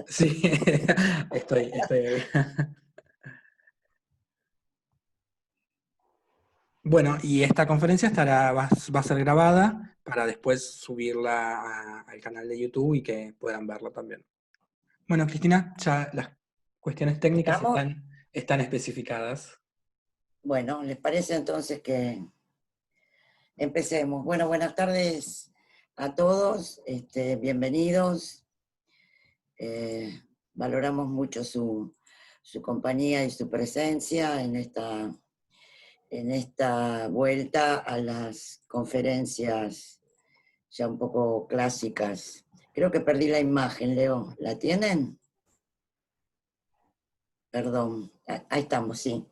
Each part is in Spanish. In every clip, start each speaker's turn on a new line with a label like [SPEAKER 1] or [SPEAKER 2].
[SPEAKER 1] Sí, estoy ahí. Bueno, y esta conferencia va a ser grabada para después subirla al canal de YouTube y que puedan verla también. Bueno, Cristina, ya las cuestiones técnicas
[SPEAKER 2] ¿Estamos?
[SPEAKER 1] están especificadas.
[SPEAKER 2] Bueno, ¿les parece entonces que empecemos? Bueno, buenas tardes a todos, bienvenidos. Eh, Valoramos mucho su compañía y su presencia en esta vuelta a las conferencias ya un poco clásicas. Creo que perdí la imagen, Leo. ¿La tienen? Perdón, ahí estamos, sí.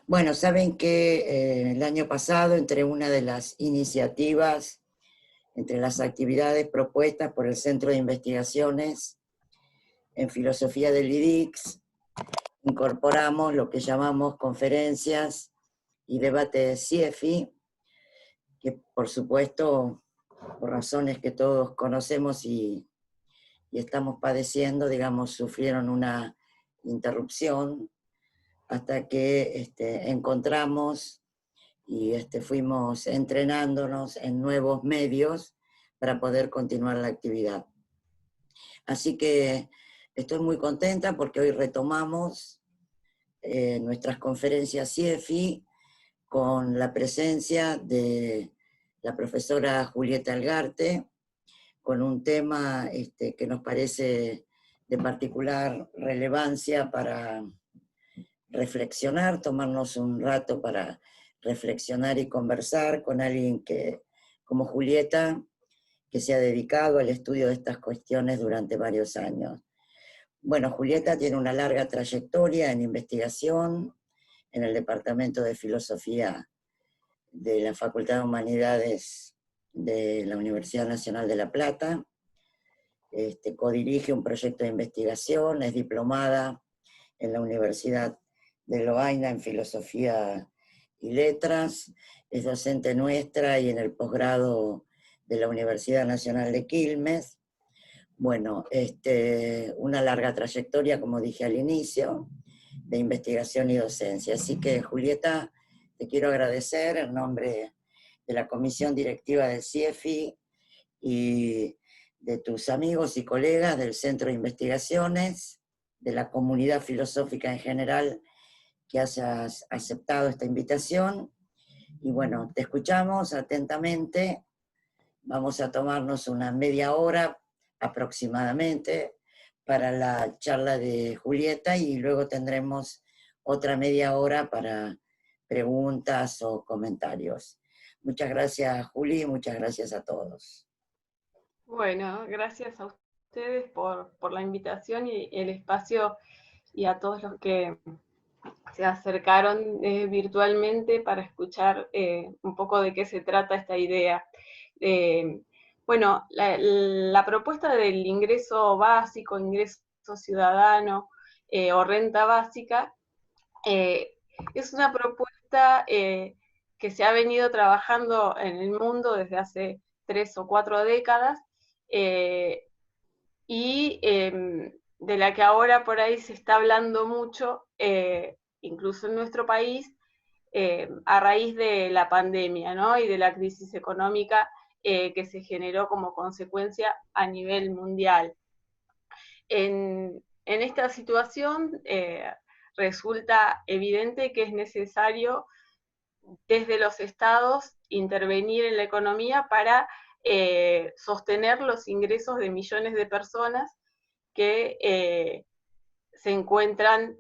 [SPEAKER 2] Bueno, saben que el año pasado, entre las actividades propuestas por el Centro de Investigaciones en Filosofía del IDICS, incorporamos lo que llamamos conferencias y debates CIEFI, que por supuesto, por razones que todos conocemos y estamos padeciendo, digamos, sufrieron una interrupción hasta que encontramos y fuimos entrenándonos en nuevos medios para poder continuar la actividad. Así que estoy muy contenta porque hoy retomamos nuestras conferencias CIEFI con la presencia de la profesora Julieta Algarte, con un tema que nos parece de particular relevancia para reflexionar, tomarnos un rato para reflexionar y conversar con alguien que, como Julieta, que se ha dedicado al estudio de estas cuestiones durante varios años. Bueno, Julieta tiene una larga trayectoria en investigación en el Departamento de Filosofía de la Facultad de Humanidades de la Universidad Nacional de La Plata. Codirige un proyecto de investigación, es diplomada en la Universidad de Lovaina en Filosofía y Letras, es docente nuestra y en el posgrado de la Universidad Nacional de Quilmes. Bueno, una larga trayectoria, como dije al inicio, de investigación y docencia. Así que, Julieta, te quiero agradecer en nombre de la Comisión Directiva del CIEFI y de tus amigos y colegas del Centro de Investigaciones, de la comunidad filosófica en general, que hayas aceptado esta invitación. Y bueno, te escuchamos atentamente. Vamos a tomarnos una media hora aproximadamente para la charla de Julieta y luego tendremos otra media hora para preguntas o comentarios. Muchas gracias, Juli, muchas gracias a todos.
[SPEAKER 3] Bueno, gracias a ustedes por la invitación y el espacio y a todos los que se acercaron virtualmente para escuchar un poco de qué se trata esta idea. Bueno, la propuesta del ingreso básico, ingreso ciudadano o renta básica es una propuesta que se ha venido trabajando en el mundo desde hace 3 o 4 décadas y de la que ahora por ahí se está hablando mucho, incluso en nuestro país, a raíz de la pandemia, ¿no? Y de la crisis económica que se generó como consecuencia a nivel mundial. En esta situación resulta evidente que es necesario desde los estados intervenir en la economía para sostener los ingresos de millones de personas que se encuentran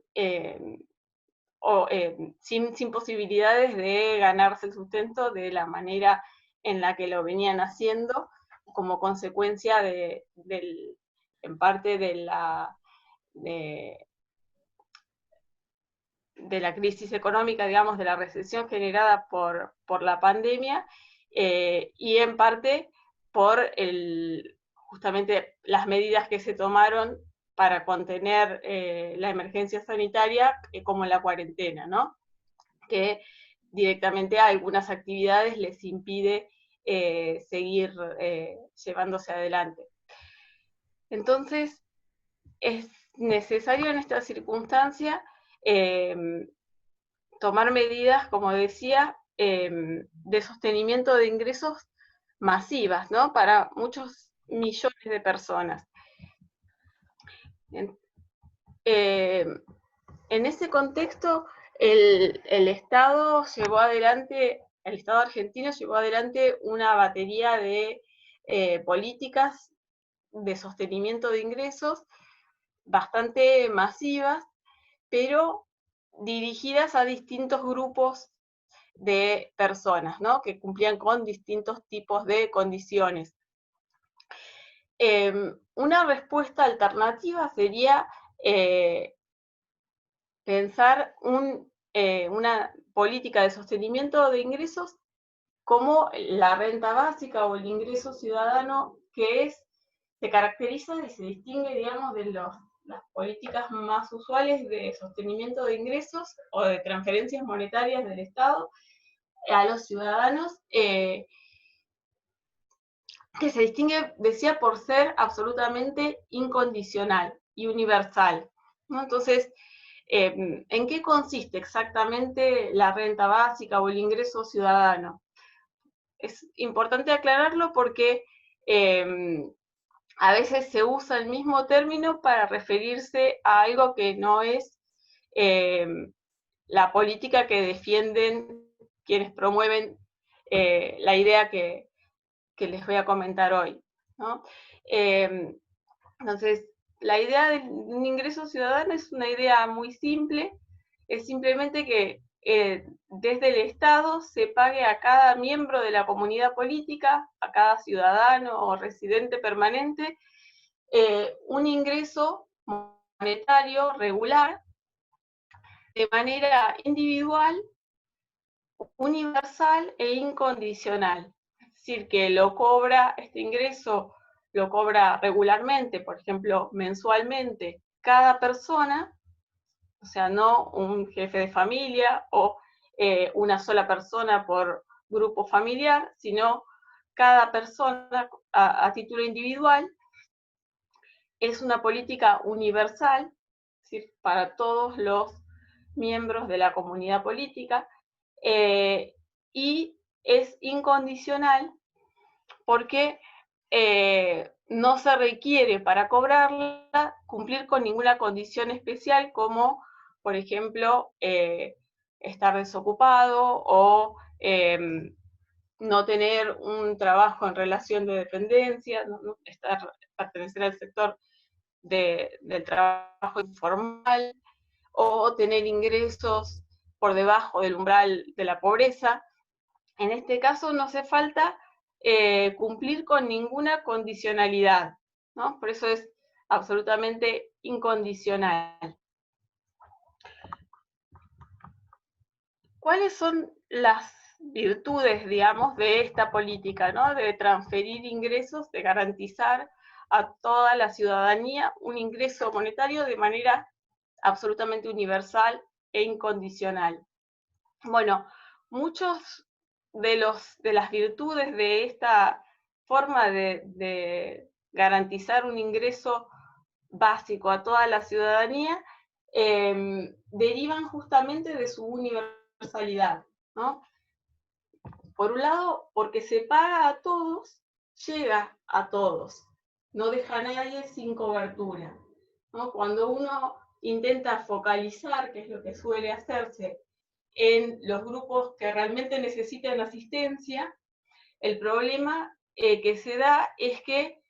[SPEAKER 3] sin posibilidades de ganarse el sustento de la manera en la que lo venían haciendo, como consecuencia en parte de la crisis económica, digamos, de la recesión generada por la pandemia, y en parte por justamente las medidas que se tomaron para contener la emergencia sanitaria, como la cuarentena, ¿no? Que directamente a algunas actividades les impide seguir llevándose adelante. Entonces, es necesario en esta circunstancia tomar medidas, como decía, de sostenimiento de ingresos masivas, ¿no? Para muchos millones de personas. En ese contexto, el Estado argentino llevó adelante una batería de políticas de sostenimiento de ingresos bastante masivas, pero dirigidas a distintos grupos de personas, ¿no? Que cumplían con distintos tipos de condiciones. Una respuesta alternativa sería pensar una política de sostenimiento de ingresos como la renta básica o el ingreso ciudadano, que se caracteriza y se distingue, digamos, de las políticas más usuales de sostenimiento de ingresos o de transferencias monetarias del Estado a los ciudadanos, que se distingue, decía, por ser absolutamente incondicional y universal, ¿no? Entonces, ¿en qué consiste exactamente la renta básica o el ingreso ciudadano? Es importante aclararlo porque a veces se usa el mismo término para referirse a algo que no es la política que defienden quienes promueven la idea que les voy a comentar hoy, ¿no? Entonces, la idea de un ingreso ciudadano es una idea muy simple, es simplemente que desde el Estado se pague a cada miembro de la comunidad política, a cada ciudadano o residente permanente, un ingreso monetario regular de manera individual, universal e incondicional. Es decir, que este ingreso lo cobra regularmente, por ejemplo, mensualmente, cada persona, o sea, no un jefe de familia o una sola persona por grupo familiar, sino cada persona a título individual. Es una política universal, es decir, para todos los miembros de la comunidad política, y es incondicional porque no se requiere para cobrarla cumplir con ninguna condición especial, como por ejemplo estar desocupado o no tener un trabajo en relación de dependencia, no pertenecer al sector del trabajo informal, o tener ingresos por debajo del umbral de la pobreza. En este caso no hace falta cumplir con ninguna condicionalidad, ¿no? Por eso es absolutamente incondicional. ¿Cuáles son las virtudes, digamos, de esta política, ¿no? De transferir ingresos, de garantizar a toda la ciudadanía un ingreso monetario de manera absolutamente universal e incondicional? Bueno, muchos de las virtudes de esta forma de garantizar un ingreso básico a toda la ciudadanía derivan justamente de su universalidad, ¿no? Por un lado, porque se paga a todos, llega a todos, no deja a nadie sin cobertura, ¿no? Cuando uno intenta focalizar, que es lo que suele hacerse, en los grupos que realmente necesitan asistencia, el problema que se da es que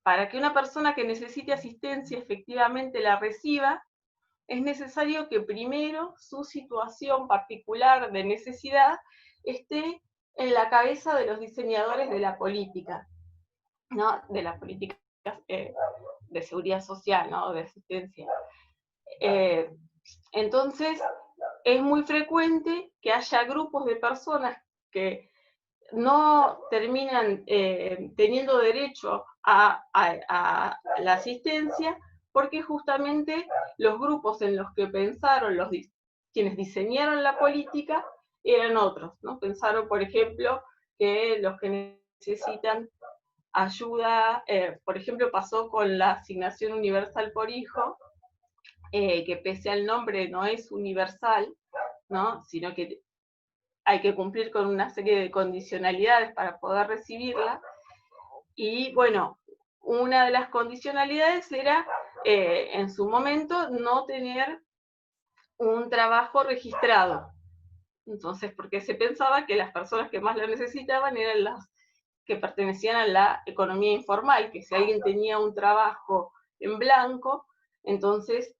[SPEAKER 3] para que una persona que necesite asistencia efectivamente la reciba, es necesario que primero su situación particular de necesidad esté en la cabeza de los diseñadores de la política, ¿no? De las políticas de seguridad social, ¿no? De asistencia. Entonces, es muy frecuente que haya grupos de personas que no terminan teniendo derecho a la asistencia, porque justamente los grupos en los que pensaron quienes diseñaron la política eran otros, ¿no? Pensaron, por ejemplo, que los que necesitan ayuda, por ejemplo, pasó con la asignación universal por hijo, que pese al nombre no es universal, ¿no? Sino que hay que cumplir con una serie de condicionalidades para poder recibirla. Y bueno, una de las condicionalidades era, en su momento, no tener un trabajo registrado. Entonces, porque se pensaba que las personas que más lo necesitaban eran las que pertenecían a la economía informal, que si alguien tenía un trabajo en blanco, entonces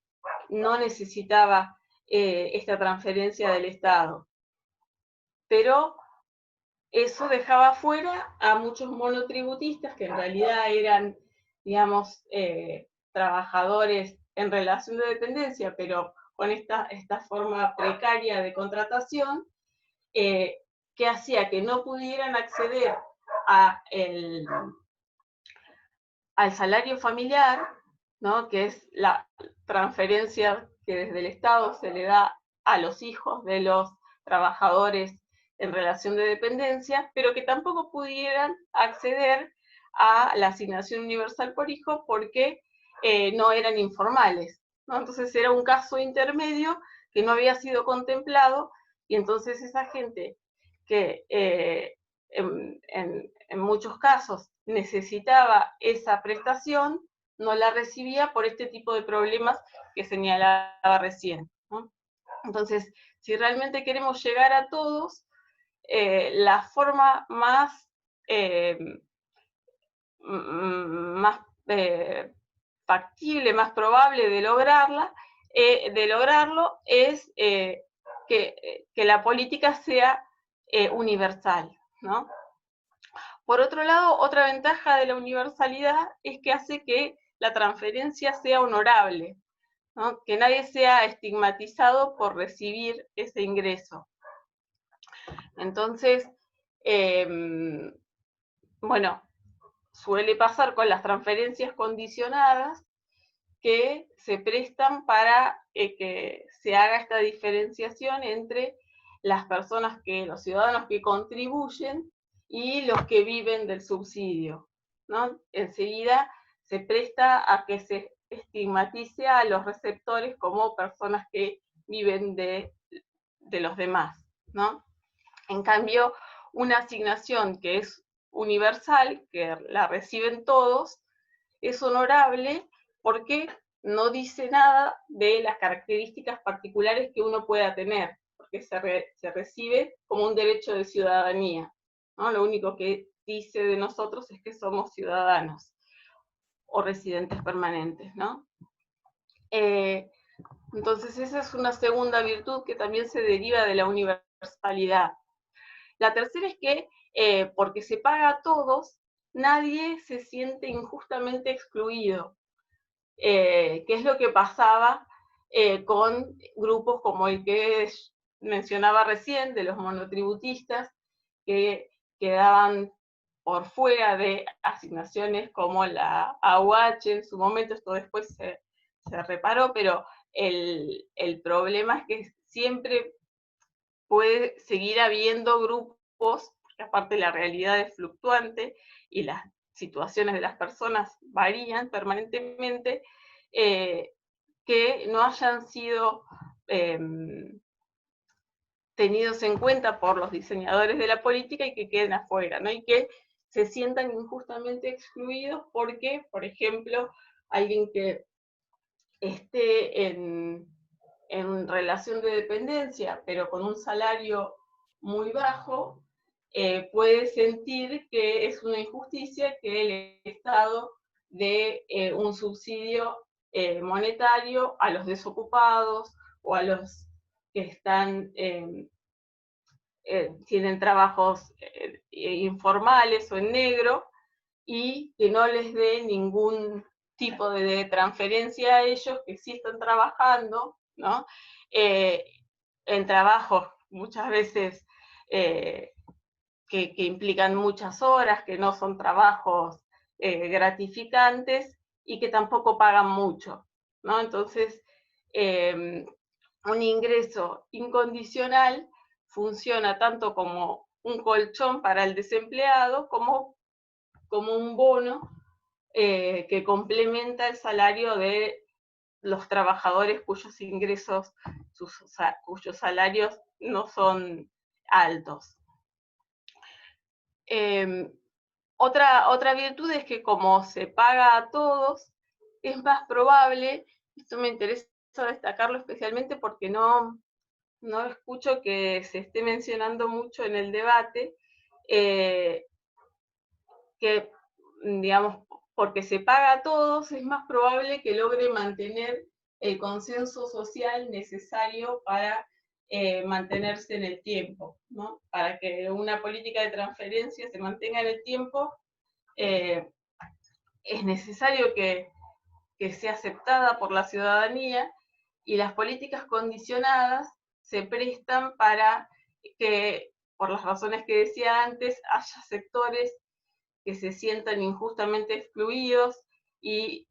[SPEAKER 3] no necesitaba esta transferencia del Estado. Pero eso dejaba fuera a muchos monotributistas que en realidad eran, digamos, trabajadores en relación de dependencia, pero con esta forma precaria de contratación, que hacía que no pudieran acceder al salario familiar, ¿no? Que es la transferencia que desde el Estado se le da a los hijos de los trabajadores en relación de dependencia, pero que tampoco pudieran acceder a la asignación universal por hijo porque no eran informales, ¿no? Entonces era un caso intermedio que no había sido contemplado, y entonces esa gente que en muchos casos necesitaba esa prestación, no la recibía por este tipo de problemas que señalaba recién, ¿no? Entonces, si realmente queremos llegar a todos, la forma más, más factible, más probable de lograrlo es que la política sea universal, ¿no? Por otro lado, otra ventaja de la universalidad es que hace que la transferencia sea honorable, ¿no? Que nadie sea estigmatizado por recibir ese ingreso. Entonces, bueno, suele pasar con las transferencias condicionadas que se prestan para que se haga esta diferenciación entre las personas los ciudadanos que contribuyen y los que viven del subsidio, ¿no? Enseguida se presta a que se estigmatice a los receptores como personas que viven de los demás, ¿no? En cambio, una asignación que es universal, que la reciben todos, es honorable porque no dice nada de las características particulares que uno pueda tener, porque se recibe como un derecho de ciudadanía, ¿no? Lo único que dice de nosotros es que somos ciudadanos o residentes permanentes, ¿no? Entonces esa es una segunda virtud que también se deriva de la universalidad. La tercera es que, porque se paga a todos, nadie se siente injustamente excluido, que es lo que pasaba con grupos como el que mencionaba recién, de los monotributistas, que quedaban por fuera de asignaciones como la AUH. En su momento, esto después se reparó, pero el problema es que siempre puede seguir habiendo grupos, porque aparte la realidad es fluctuante y las situaciones de las personas varían permanentemente, que no hayan sido tenidos en cuenta por los diseñadores de la política y que queden afuera, ¿no? Y que se sientan injustamente excluidos porque, por ejemplo, alguien que esté en relación de dependencia, pero con un salario muy bajo, puede sentir que es una injusticia que el Estado dé un subsidio monetario a los desocupados o a los que están, tienen trabajos informales o en negro, y que no les dé ningún tipo de transferencia a ellos que sí están trabajando, ¿no? En trabajos muchas veces que implican muchas horas, que no son trabajos gratificantes y que tampoco pagan mucho, ¿no? Entonces, un ingreso incondicional funciona tanto como un colchón para el desempleado como como un bono que complementa el salario de los trabajadores cuyos ingresos, cuyos salarios no son altos. Otra virtud es que como se paga a todos, es más probable, esto me interesa destacarlo especialmente porque no escucho que se esté mencionando mucho en el debate, que, digamos, porque se paga a todos, es más probable que logre mantener el consenso social necesario para mantenerse en el tiempo, ¿no? Para que una política de transferencia se mantenga en el tiempo, es necesario que sea aceptada por la ciudadanía, y las políticas condicionadas se prestan para que, por las razones que decía antes, haya sectores que se sientan injustamente excluidos y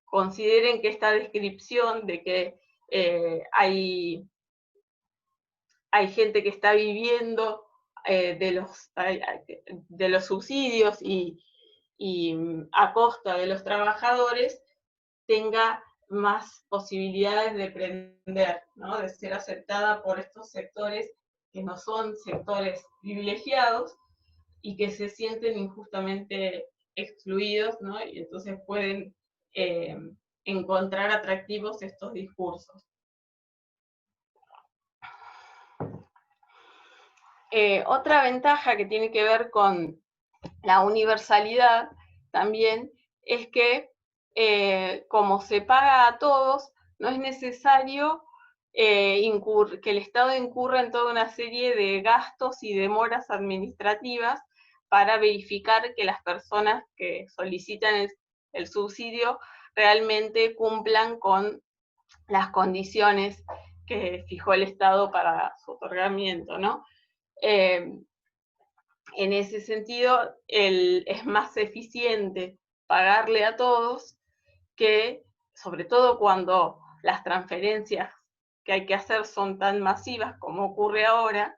[SPEAKER 3] consideren que esta descripción de que hay gente que está viviendo de los subsidios y a costa de los trabajadores, tenga más posibilidades de prender, ¿no? De ser aceptada por estos sectores que no son sectores privilegiados y que se sienten injustamente excluidos, ¿no? Y entonces pueden encontrar atractivos estos discursos. Otra ventaja que tiene que ver con la universalidad también es que como se paga a todos, no es necesario que el Estado incurra en toda una serie de gastos y demoras administrativas para verificar que las personas que solicitan el subsidio realmente cumplan con las condiciones que fijó el Estado para su otorgamiento, ¿no? En ese sentido, es más eficiente pagarle a todos que, sobre todo cuando las transferencias que hay que hacer son tan masivas como ocurre ahora,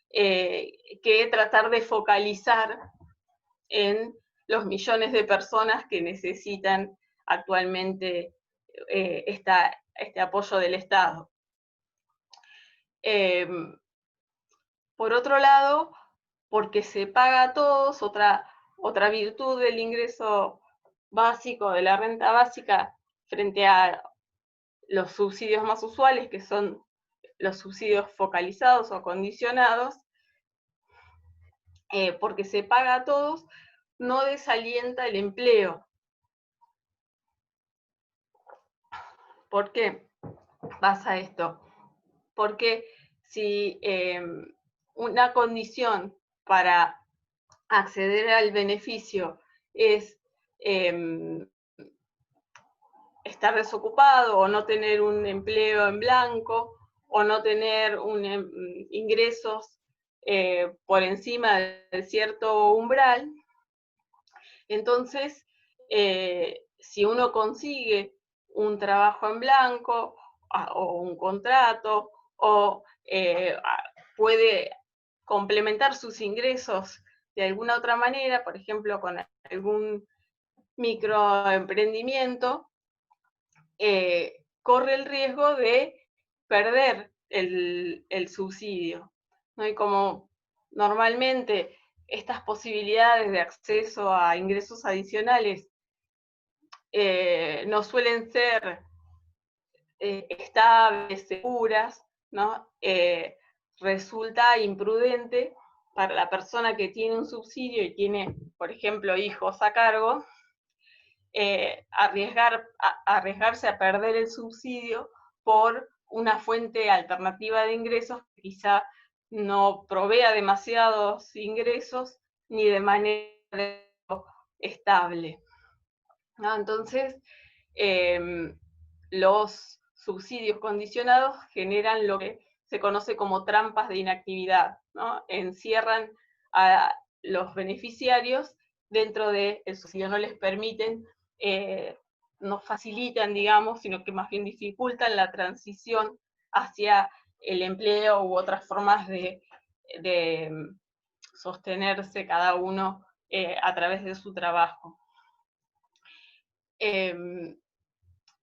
[SPEAKER 3] que tratar de focalizar en los millones de personas que necesitan actualmente este apoyo del Estado. Por otro lado, porque se paga a todos, otra virtud del ingreso básico, de la renta básica, frente a los subsidios más usuales, que son los subsidios focalizados o condicionados, porque se paga a todos, no desalienta el empleo. ¿Por qué pasa esto? Porque si una condición para acceder al beneficio es estar desocupado o no tener un empleo en blanco o no tener ingresos por encima de cierto umbral, entonces si uno consigue un trabajo en blanco o un contrato o puede complementar sus ingresos de alguna otra manera, por ejemplo, con algún microemprendimiento, corre el riesgo de perder el subsidio, ¿no? Y como normalmente estas posibilidades de acceso a ingresos adicionales no suelen ser estables, seguras, ¿no? Resulta imprudente para la persona que tiene un subsidio y tiene, por ejemplo, hijos a cargo, arriesgarse a perder el subsidio por una fuente alternativa de ingresos que quizá no provea demasiados ingresos ni de manera estable, ¿no? Entonces, los subsidios condicionados generan lo que se conoce como trampas de inactividad, ¿no? Encierran a los beneficiarios dentro del subsidio, no les permiten, no facilitan, digamos, sino que más bien dificultan la transición hacia el empleo u otras formas de sostenerse cada uno a través de su trabajo.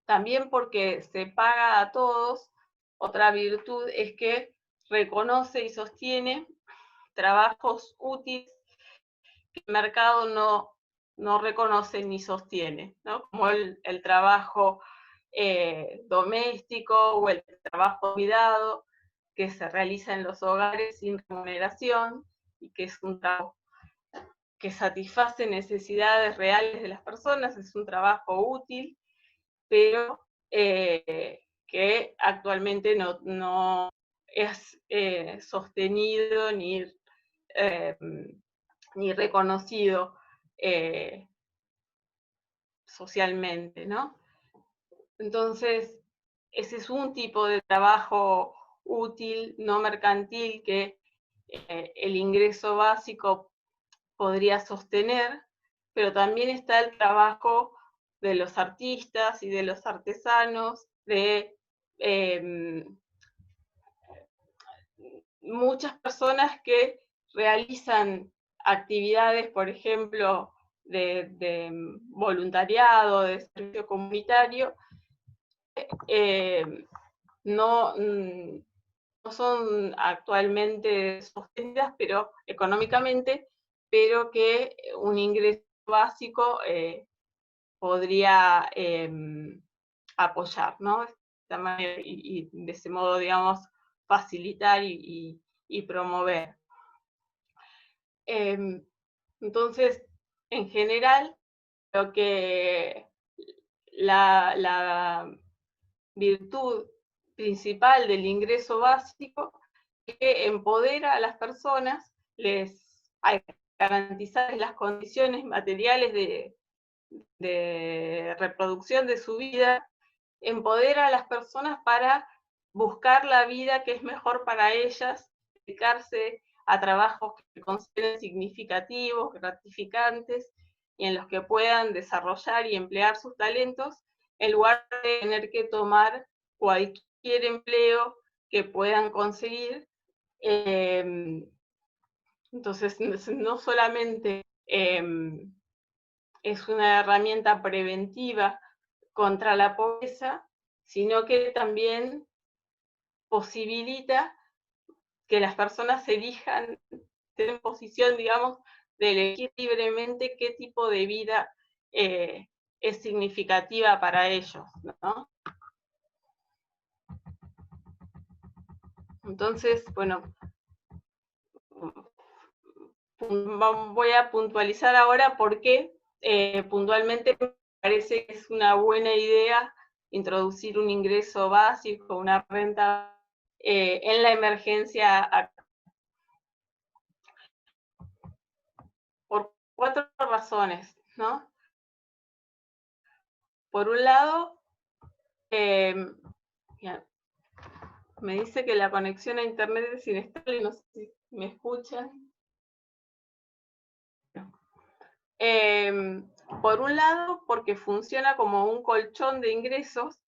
[SPEAKER 3] También porque se paga a todos, otra virtud es que reconoce y sostiene trabajos útiles que el mercado no reconoce ni sostiene, ¿no? Como el trabajo doméstico o el trabajo de cuidado que se realiza en los hogares sin remuneración y que es un trabajo que satisface necesidades reales de las personas, es un trabajo útil, pero que actualmente no es sostenido ni reconocido socialmente, ¿no? Entonces, ese es un tipo de trabajo útil, no mercantil, que el ingreso básico podría sostener, pero también está el trabajo de los artistas y de los artesanos, de muchas personas que realizan actividades, por ejemplo, de voluntariado, de servicio comunitario, no son actualmente sostenidas, pero económicamente, pero que un ingreso básico podría apoyar, ¿no? Y de ese modo, digamos, facilitar y promover. Entonces, en general, lo que la virtud principal del ingreso básico es que empodera a las personas, hay que garantizar las condiciones materiales de reproducción de su vida, empodera a las personas para buscar la vida que es mejor para ellas, dedicarse a trabajos que consideren significativos, gratificantes, y en los que puedan desarrollar y emplear sus talentos, en lugar de tener que tomar cualquier empleo que puedan conseguir. Entonces, no solamente es una herramienta preventiva contra la pobreza, sino que también posibilita que las personas elijan, estén en posición, digamos, de elegir libremente qué tipo de vida es significativa para ellos, ¿no? Entonces, bueno, voy a puntualizar ahora por qué puntualmente me parece que es una buena idea introducir un ingreso básico, una renta en la emergencia, por 4 razones, ¿no? Por un lado, me dice que la conexión a internet es inestable, no sé si me escuchan. Por un lado, porque funciona como un colchón de ingresos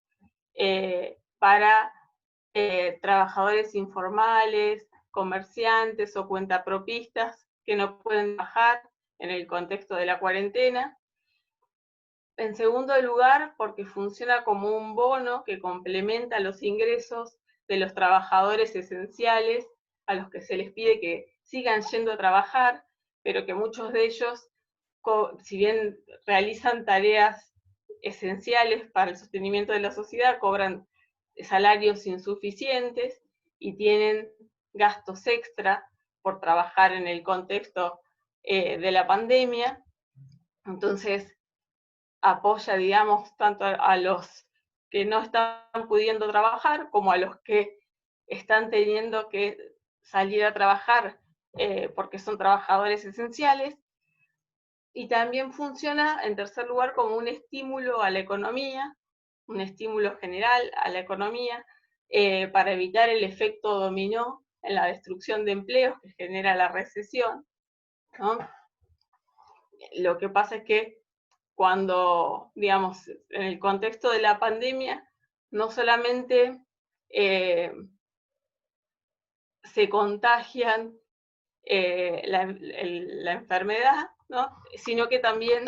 [SPEAKER 3] para trabajadores informales, comerciantes o cuentapropistas que no pueden trabajar en el contexto de la cuarentena. En segundo lugar, porque funciona como un bono que complementa los ingresos de los trabajadores esenciales a los que se les pide que sigan yendo a trabajar, pero que muchos de ellos, si bien realizan tareas esenciales para el sostenimiento de la sociedad, cobran salarios insuficientes y tienen gastos extra por trabajar en el contexto de la pandemia. Entonces, apoya, digamos, tanto a los que no están pudiendo trabajar como a los que están teniendo que salir a trabajar porque son trabajadores esenciales. Y también funciona, en tercer lugar, como un estímulo a la economía, un estímulo general a la economía, para evitar el efecto dominó en la destrucción de empleos que genera la recesión, ¿no? Lo que pasa es que cuando, digamos, en el contexto de la pandemia, no solamente se contagian la enfermedad, ¿no? Sino que también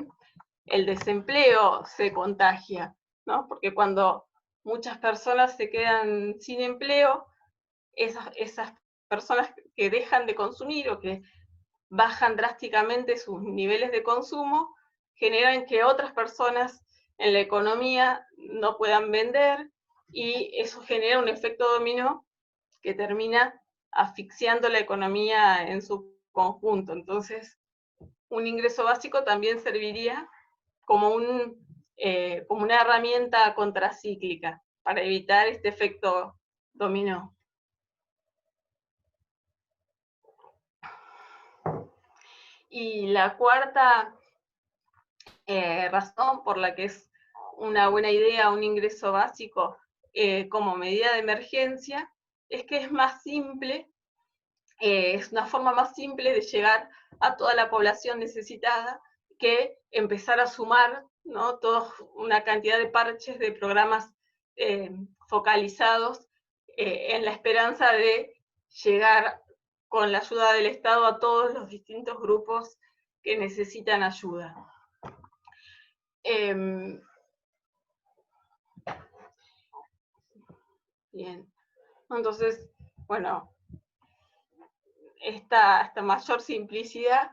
[SPEAKER 3] el desempleo se contagia, ¿no? Porque cuando muchas personas se quedan sin empleo, esas personas que dejan de consumir o que bajan drásticamente sus niveles de consumo, generan que otras personas en la economía no puedan vender, y eso genera un efecto dominó que termina asfixiando la economía en su conjunto. Entonces, un ingreso básico también serviría como una herramienta contracíclica para evitar este efecto dominó. Y la cuarta razón por la que es una buena idea un ingreso básico como medida de emergencia es que es más simple, es una forma más simple de llegar a toda la población necesitada que empezar a sumar, ¿no?, toda una cantidad de parches de programas focalizados en la esperanza de llegar con la ayuda del Estado a todos los distintos grupos que necesitan ayuda. Bien, entonces, bueno, esta mayor simplicidad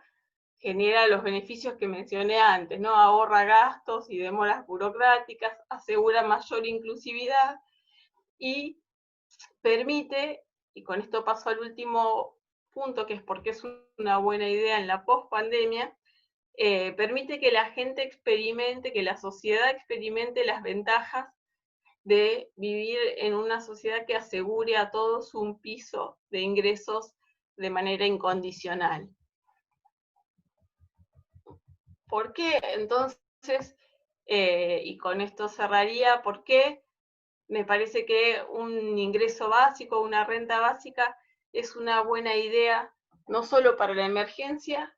[SPEAKER 3] genera los beneficios que mencioné antes, ¿no? Ahorra gastos y demoras burocráticas, asegura mayor inclusividad y permite, y con esto paso al último punto, que es porque es una buena idea en la pospandemia, permite que la gente experimente, que la sociedad experimente las ventajas de vivir en una sociedad que asegure a todos un piso de ingresos de manera incondicional. ¿Por qué? Entonces, y con esto cerraría, ¿por qué me parece que un ingreso básico, una renta básica, es una buena idea, no solo para la emergencia,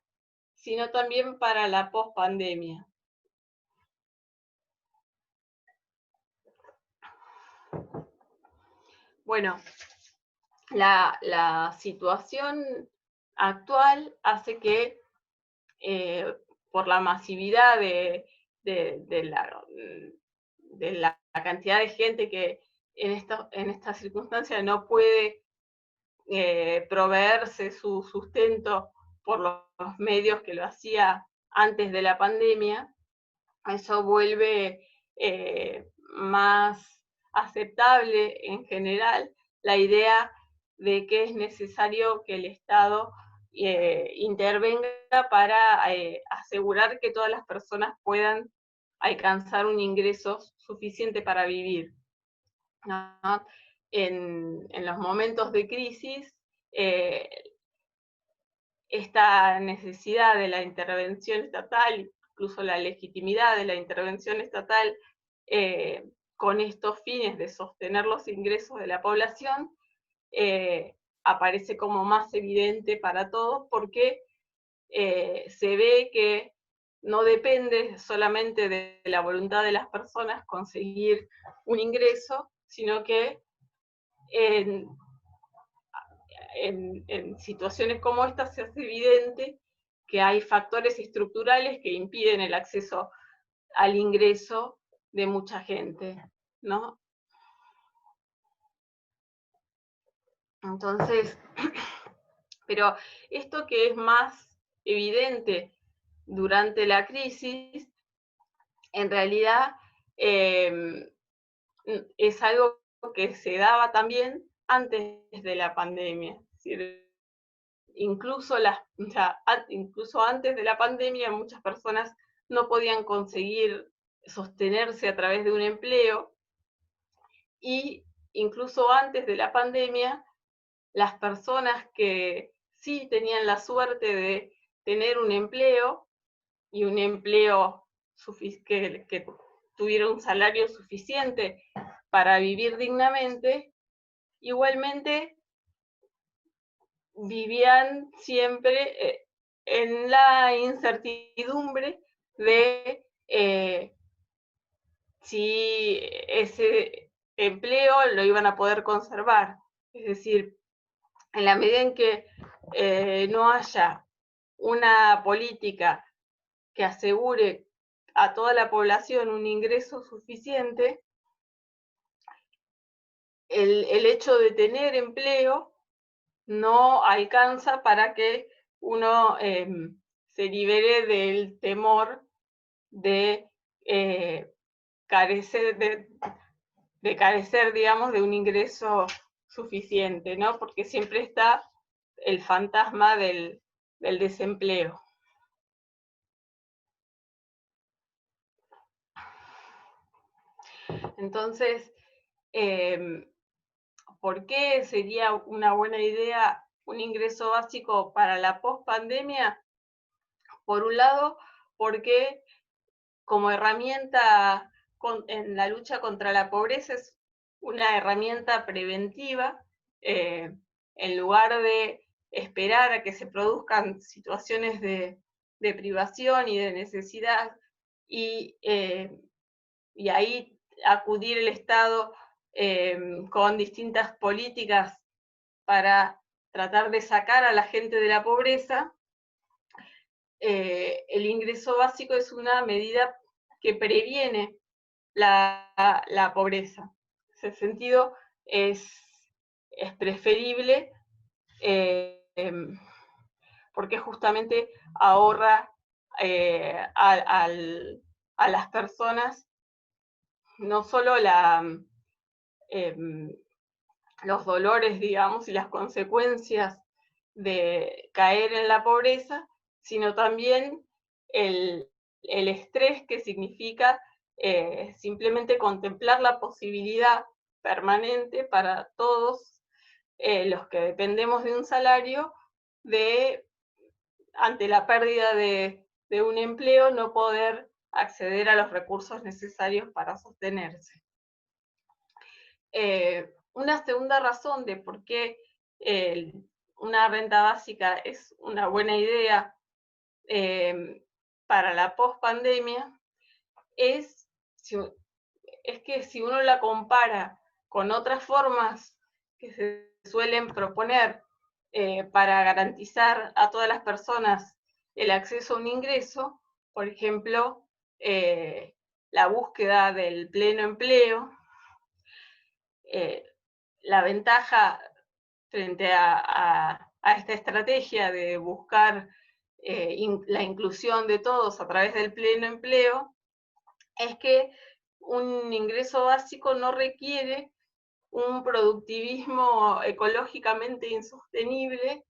[SPEAKER 3] sino también para la pospandemia? Bueno, la situación actual hace que, por la masividad de la cantidad de gente que en esta circunstancia no puede proveerse su sustento por los medios que lo hacía antes de la pandemia, eso vuelve más aceptable en general la idea de que es necesario que el Estado intervenga para asegurar que todas las personas puedan alcanzar un ingreso suficiente para vivir, ¿no? En los momentos de crisis, esta necesidad de la intervención estatal, incluso la legitimidad de la intervención estatal con estos fines de sostener los ingresos de la población, aparece como más evidente para todos, porque se ve que no depende solamente de la voluntad de las personas conseguir un ingreso, sino que en situaciones como esta se hace evidente que hay factores estructurales que impiden el acceso al ingreso de mucha gente, ¿no? Entonces, pero esto que es más evidente durante la crisis, en realidad es algo que se daba también antes de la pandemia. Es decir, incluso antes de la pandemia muchas personas no podían conseguir sostenerse a través de un empleo, y incluso antes de la pandemia las personas que sí tenían la suerte de tener un empleo, y un empleo que tuviera un salario suficiente para vivir dignamente, igualmente vivían siempre en la incertidumbre de si ese empleo lo iban a poder conservar. Es decir, en la medida en que no haya una política que asegure a toda la población un ingreso suficiente, el hecho de tener empleo no alcanza para que uno se libere del temor de carecer, digamos, de un ingreso suficiente, ¿no? Porque siempre está el fantasma del desempleo. Entonces, ¿por qué sería una buena idea un ingreso básico para la pospandemia? Por un lado, porque como herramienta en la lucha contra la pobreza es una herramienta preventiva, en lugar de esperar a que se produzcan situaciones de privación y de necesidad, y ahí acudir el Estado con distintas políticas para tratar de sacar a la gente de la pobreza. El ingreso básico es una medida que previene la pobreza. En ese sentido, es preferible porque justamente ahorra a las personas no solo los dolores, digamos, y las consecuencias de caer en la pobreza, sino también el estrés que significa simplemente contemplar la posibilidad permanente para todos los que dependemos de un salario de, ante la pérdida de un empleo, no poder acceder a los recursos necesarios para sostenerse. Una segunda razón de por qué una renta básica es una buena idea para la pospandemia es que si uno la compara con otras formas que se suelen proponer para garantizar a todas las personas el acceso a un ingreso, por ejemplo, la búsqueda del pleno empleo, la ventaja frente a esta estrategia de buscar la inclusión de todos a través del pleno empleo es que un ingreso básico no requiere un productivismo ecológicamente insostenible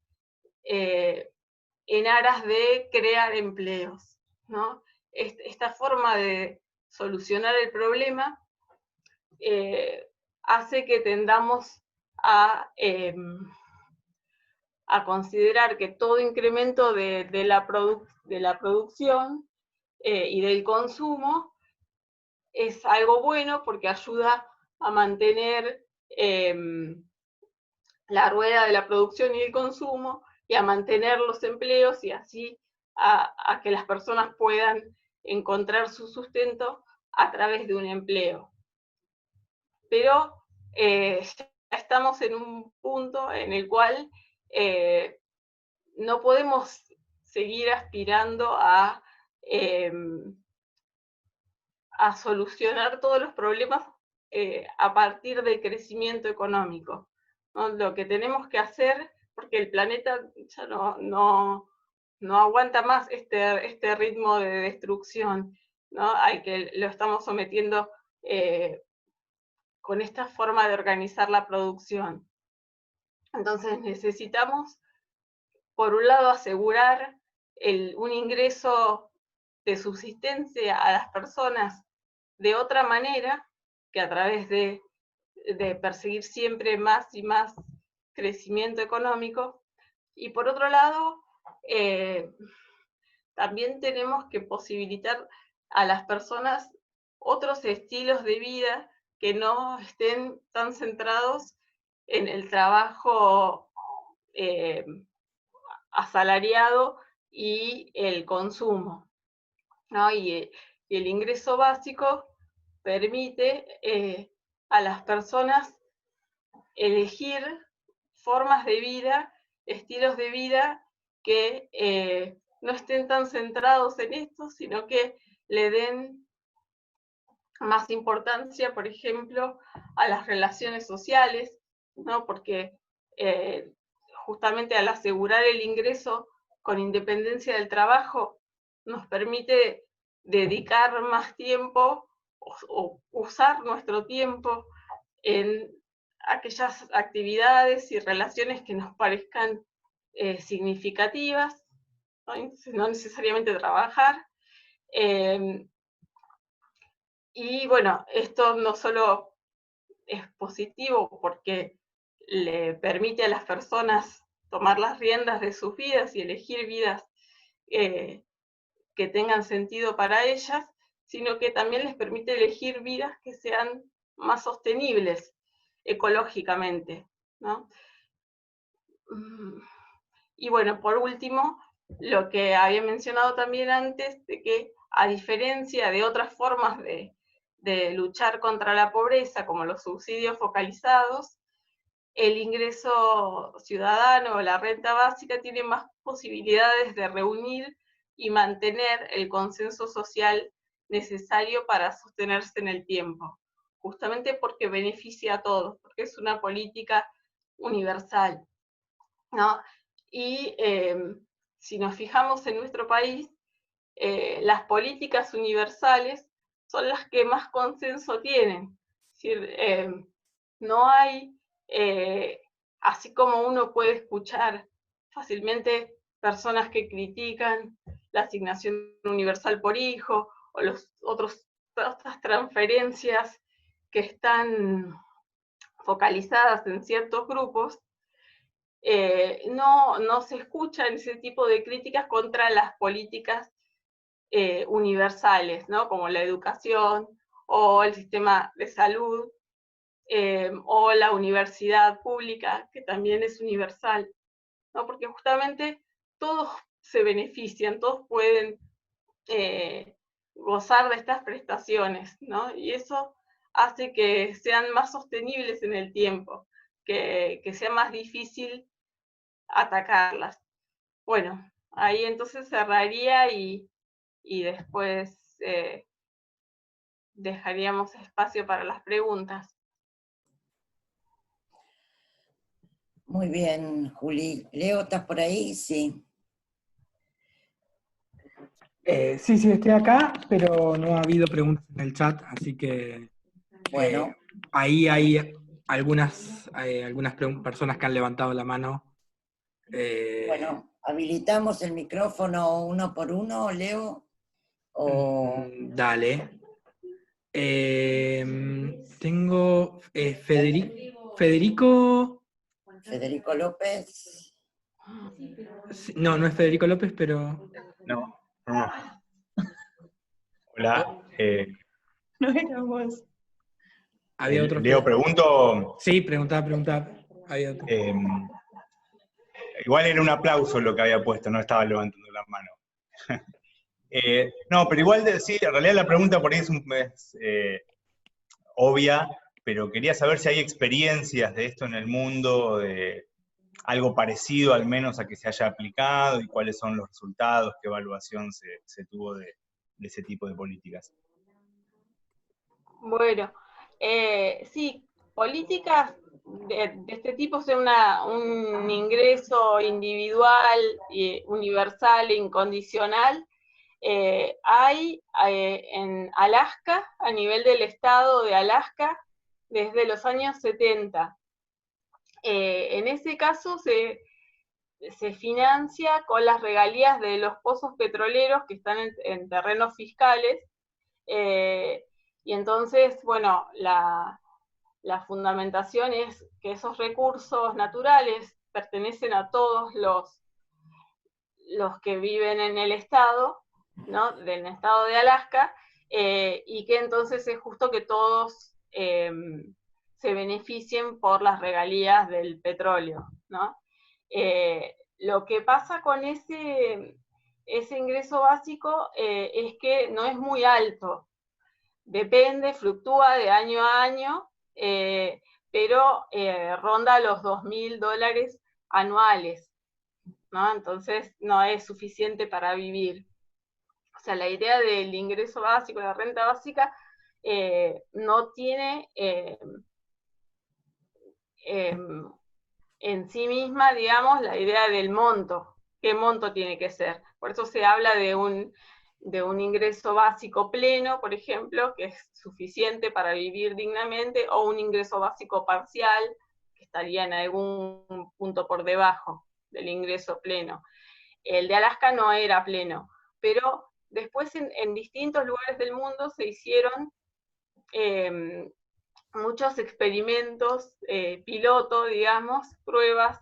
[SPEAKER 3] en aras de crear empleos, ¿no? Esta forma de solucionar el problema hace que tendamos a considerar que todo incremento de la producción y del consumo es algo bueno porque ayuda a mantener la rueda de la producción y el consumo y a mantener los empleos y así a que las personas puedan encontrar su sustento a través de un empleo. Pero ya estamos en un punto en el cual no podemos seguir aspirando a solucionar todos los problemas a partir del crecimiento económico, ¿no? Lo que tenemos que hacer, porque el planeta ya no aguanta más este ritmo de destrucción, ¿no? Lo estamos sometiendo con esta forma de organizar la producción. Entonces necesitamos, por un lado, asegurar un ingreso de subsistencia a las personas de otra manera que a través de perseguir siempre más y más crecimiento económico. Y por otro lado, también tenemos que posibilitar a las personas otros estilos de vida que no estén tan centrados en el trabajo asalariado y el consumo, ¿no? Y el ingreso básico permite a las personas elegir formas de vida, estilos de vida que no estén tan centrados en esto, sino que le den más importancia, por ejemplo, a las relaciones sociales, ¿no? Porque justamente al asegurar el ingreso con independencia del trabajo, nos permite dedicar más tiempo o usar nuestro tiempo en aquellas actividades y relaciones que nos parezcan significativas, no necesariamente trabajar. Y bueno, esto no solo es positivo porque le permite a las personas tomar las riendas de sus vidas y elegir vidas que tengan sentido para ellas, sino que también les permite elegir vidas que sean más sostenibles ecológicamente, ¿no? Y bueno, por último, lo que había mencionado también antes, de que a diferencia de otras formas de luchar contra la pobreza, como los subsidios focalizados, el ingreso ciudadano o la renta básica tiene más posibilidades de reunir y mantener el consenso social necesario para sostenerse en el tiempo, justamente porque beneficia a todos, porque es una política universal, ¿no? Y si nos fijamos en nuestro país, las políticas universales son las que más consenso tienen. Es decir, no hay, así como uno puede escuchar fácilmente personas que critican la asignación universal por hijo o otras transferencias que están focalizadas en ciertos grupos, no se escuchan ese tipo de críticas contra las políticas universales, ¿no? Como la educación o el sistema de salud o la universidad pública, que también es universal, ¿no? Porque justamente todos se benefician, todos pueden gozar de estas prestaciones, ¿no? Y eso hace que sean más sostenibles en el tiempo, que sea más difícil atacarlas. Bueno, ahí entonces cerraría y después dejaríamos espacio para las preguntas.
[SPEAKER 2] Muy bien, Juli. Leo, ¿estás por ahí? Sí.
[SPEAKER 1] Sí, estoy acá, pero no ha habido preguntas en el chat, así que
[SPEAKER 2] Bueno,
[SPEAKER 1] ahí hay algunas personas que han levantado la mano.
[SPEAKER 2] bueno, habilitamos el micrófono uno por uno, Leo.
[SPEAKER 1] Dale. Tengo Federico.
[SPEAKER 2] Federico López.
[SPEAKER 1] No, no es Federico López, pero.
[SPEAKER 4] No. Hola.
[SPEAKER 5] No era vos.
[SPEAKER 1] Había otro.
[SPEAKER 4] Leo, pregunto.
[SPEAKER 1] Sí, preguntaba. Había otro.
[SPEAKER 4] Igual era un aplauso lo que había puesto, no estaba levantando la mano. No, pero igual, sí, en realidad la pregunta por ahí es obvia, pero quería saber si hay experiencias de esto en el mundo, de algo parecido al menos a que se haya aplicado, y cuáles son los resultados, qué evaluación se tuvo de ese tipo de políticas.
[SPEAKER 3] Bueno, sí, políticas de este tipo son un ingreso individual, universal e incondicional. Hay en Alaska, a nivel del estado de Alaska, desde los años 70. En ese caso se financia con las regalías de los pozos petroleros que están en terrenos fiscales, y entonces, bueno, la fundamentación es que esos recursos naturales pertenecen a todos los que viven en el estado, ¿no? Del estado de Alaska, y que entonces es justo que todos se beneficien por las regalías del petróleo, ¿no? Lo que pasa con ese ingreso básico es que no es muy alto, depende, fluctúa de año a año, pero ronda los $2.000 anuales, ¿no? Entonces no es suficiente para vivir. O sea, la idea del ingreso básico, la renta básica, no tiene en sí misma, digamos, la idea del monto. ¿Qué monto tiene que ser? Por eso se habla de un ingreso básico pleno, por ejemplo, que es suficiente para vivir dignamente, o un ingreso básico parcial, que estaría en algún punto por debajo del ingreso pleno. El de Alaska no era pleno, pero después en distintos lugares del mundo se hicieron muchos experimentos piloto, digamos, pruebas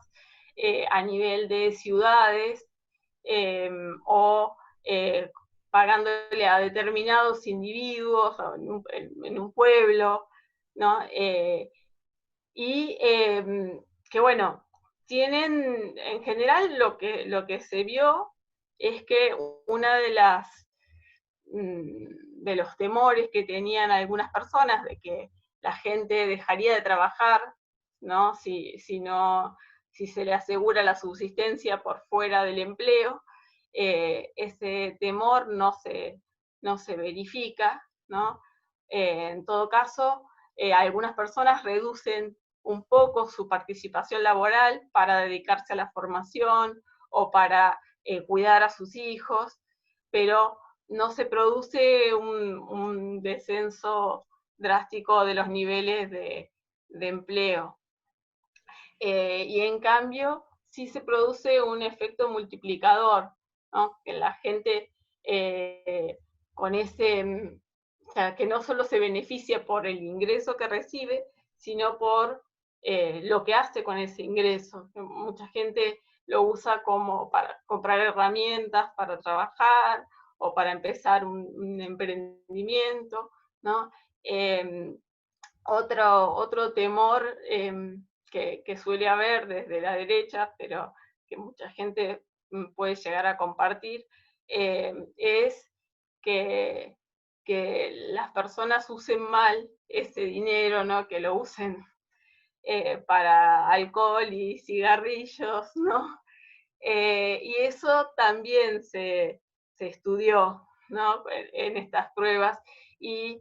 [SPEAKER 3] a nivel de ciudades, o pagándole a determinados individuos en un pueblo, ¿no? Y que bueno, tienen, en general lo que se vio es que una de los temores que tenían algunas personas de que la gente dejaría de trabajar, ¿no? Si se le asegura la subsistencia por fuera del empleo, ese temor no se verifica, ¿no? En todo caso, algunas personas reducen un poco su participación laboral para dedicarse a la formación o para cuidar a sus hijos, pero no se produce un descenso drástico de los niveles de empleo. Y en cambio, sí se produce un efecto multiplicador, ¿no? Que la gente con ese, o sea, que no solo se beneficia por el ingreso que recibe, sino por lo que hace con ese ingreso. Mucha gente lo usa como para comprar herramientas para trabajar, o para empezar un emprendimiento, ¿no? Otro temor que suele haber desde la derecha, pero que mucha gente puede llegar a compartir, es que las personas usen mal ese dinero, ¿no? Que lo usen para alcohol y cigarrillos, ¿no? Y eso también se estudió, ¿no? En estas pruebas, y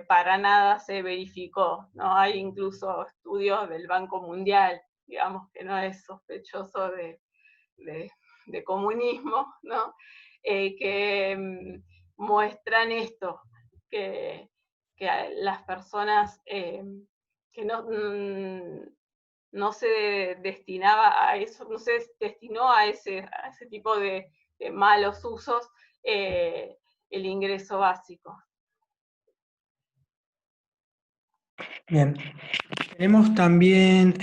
[SPEAKER 3] para nada se verificó, ¿no? Hay incluso estudios del Banco Mundial, digamos, que no es sospechoso de comunismo, ¿no? Que muestran esto, que las personas que no se destinaba a eso, no se destinó a ese tipo de malos usos el ingreso básico.
[SPEAKER 1] Bien. Tenemos también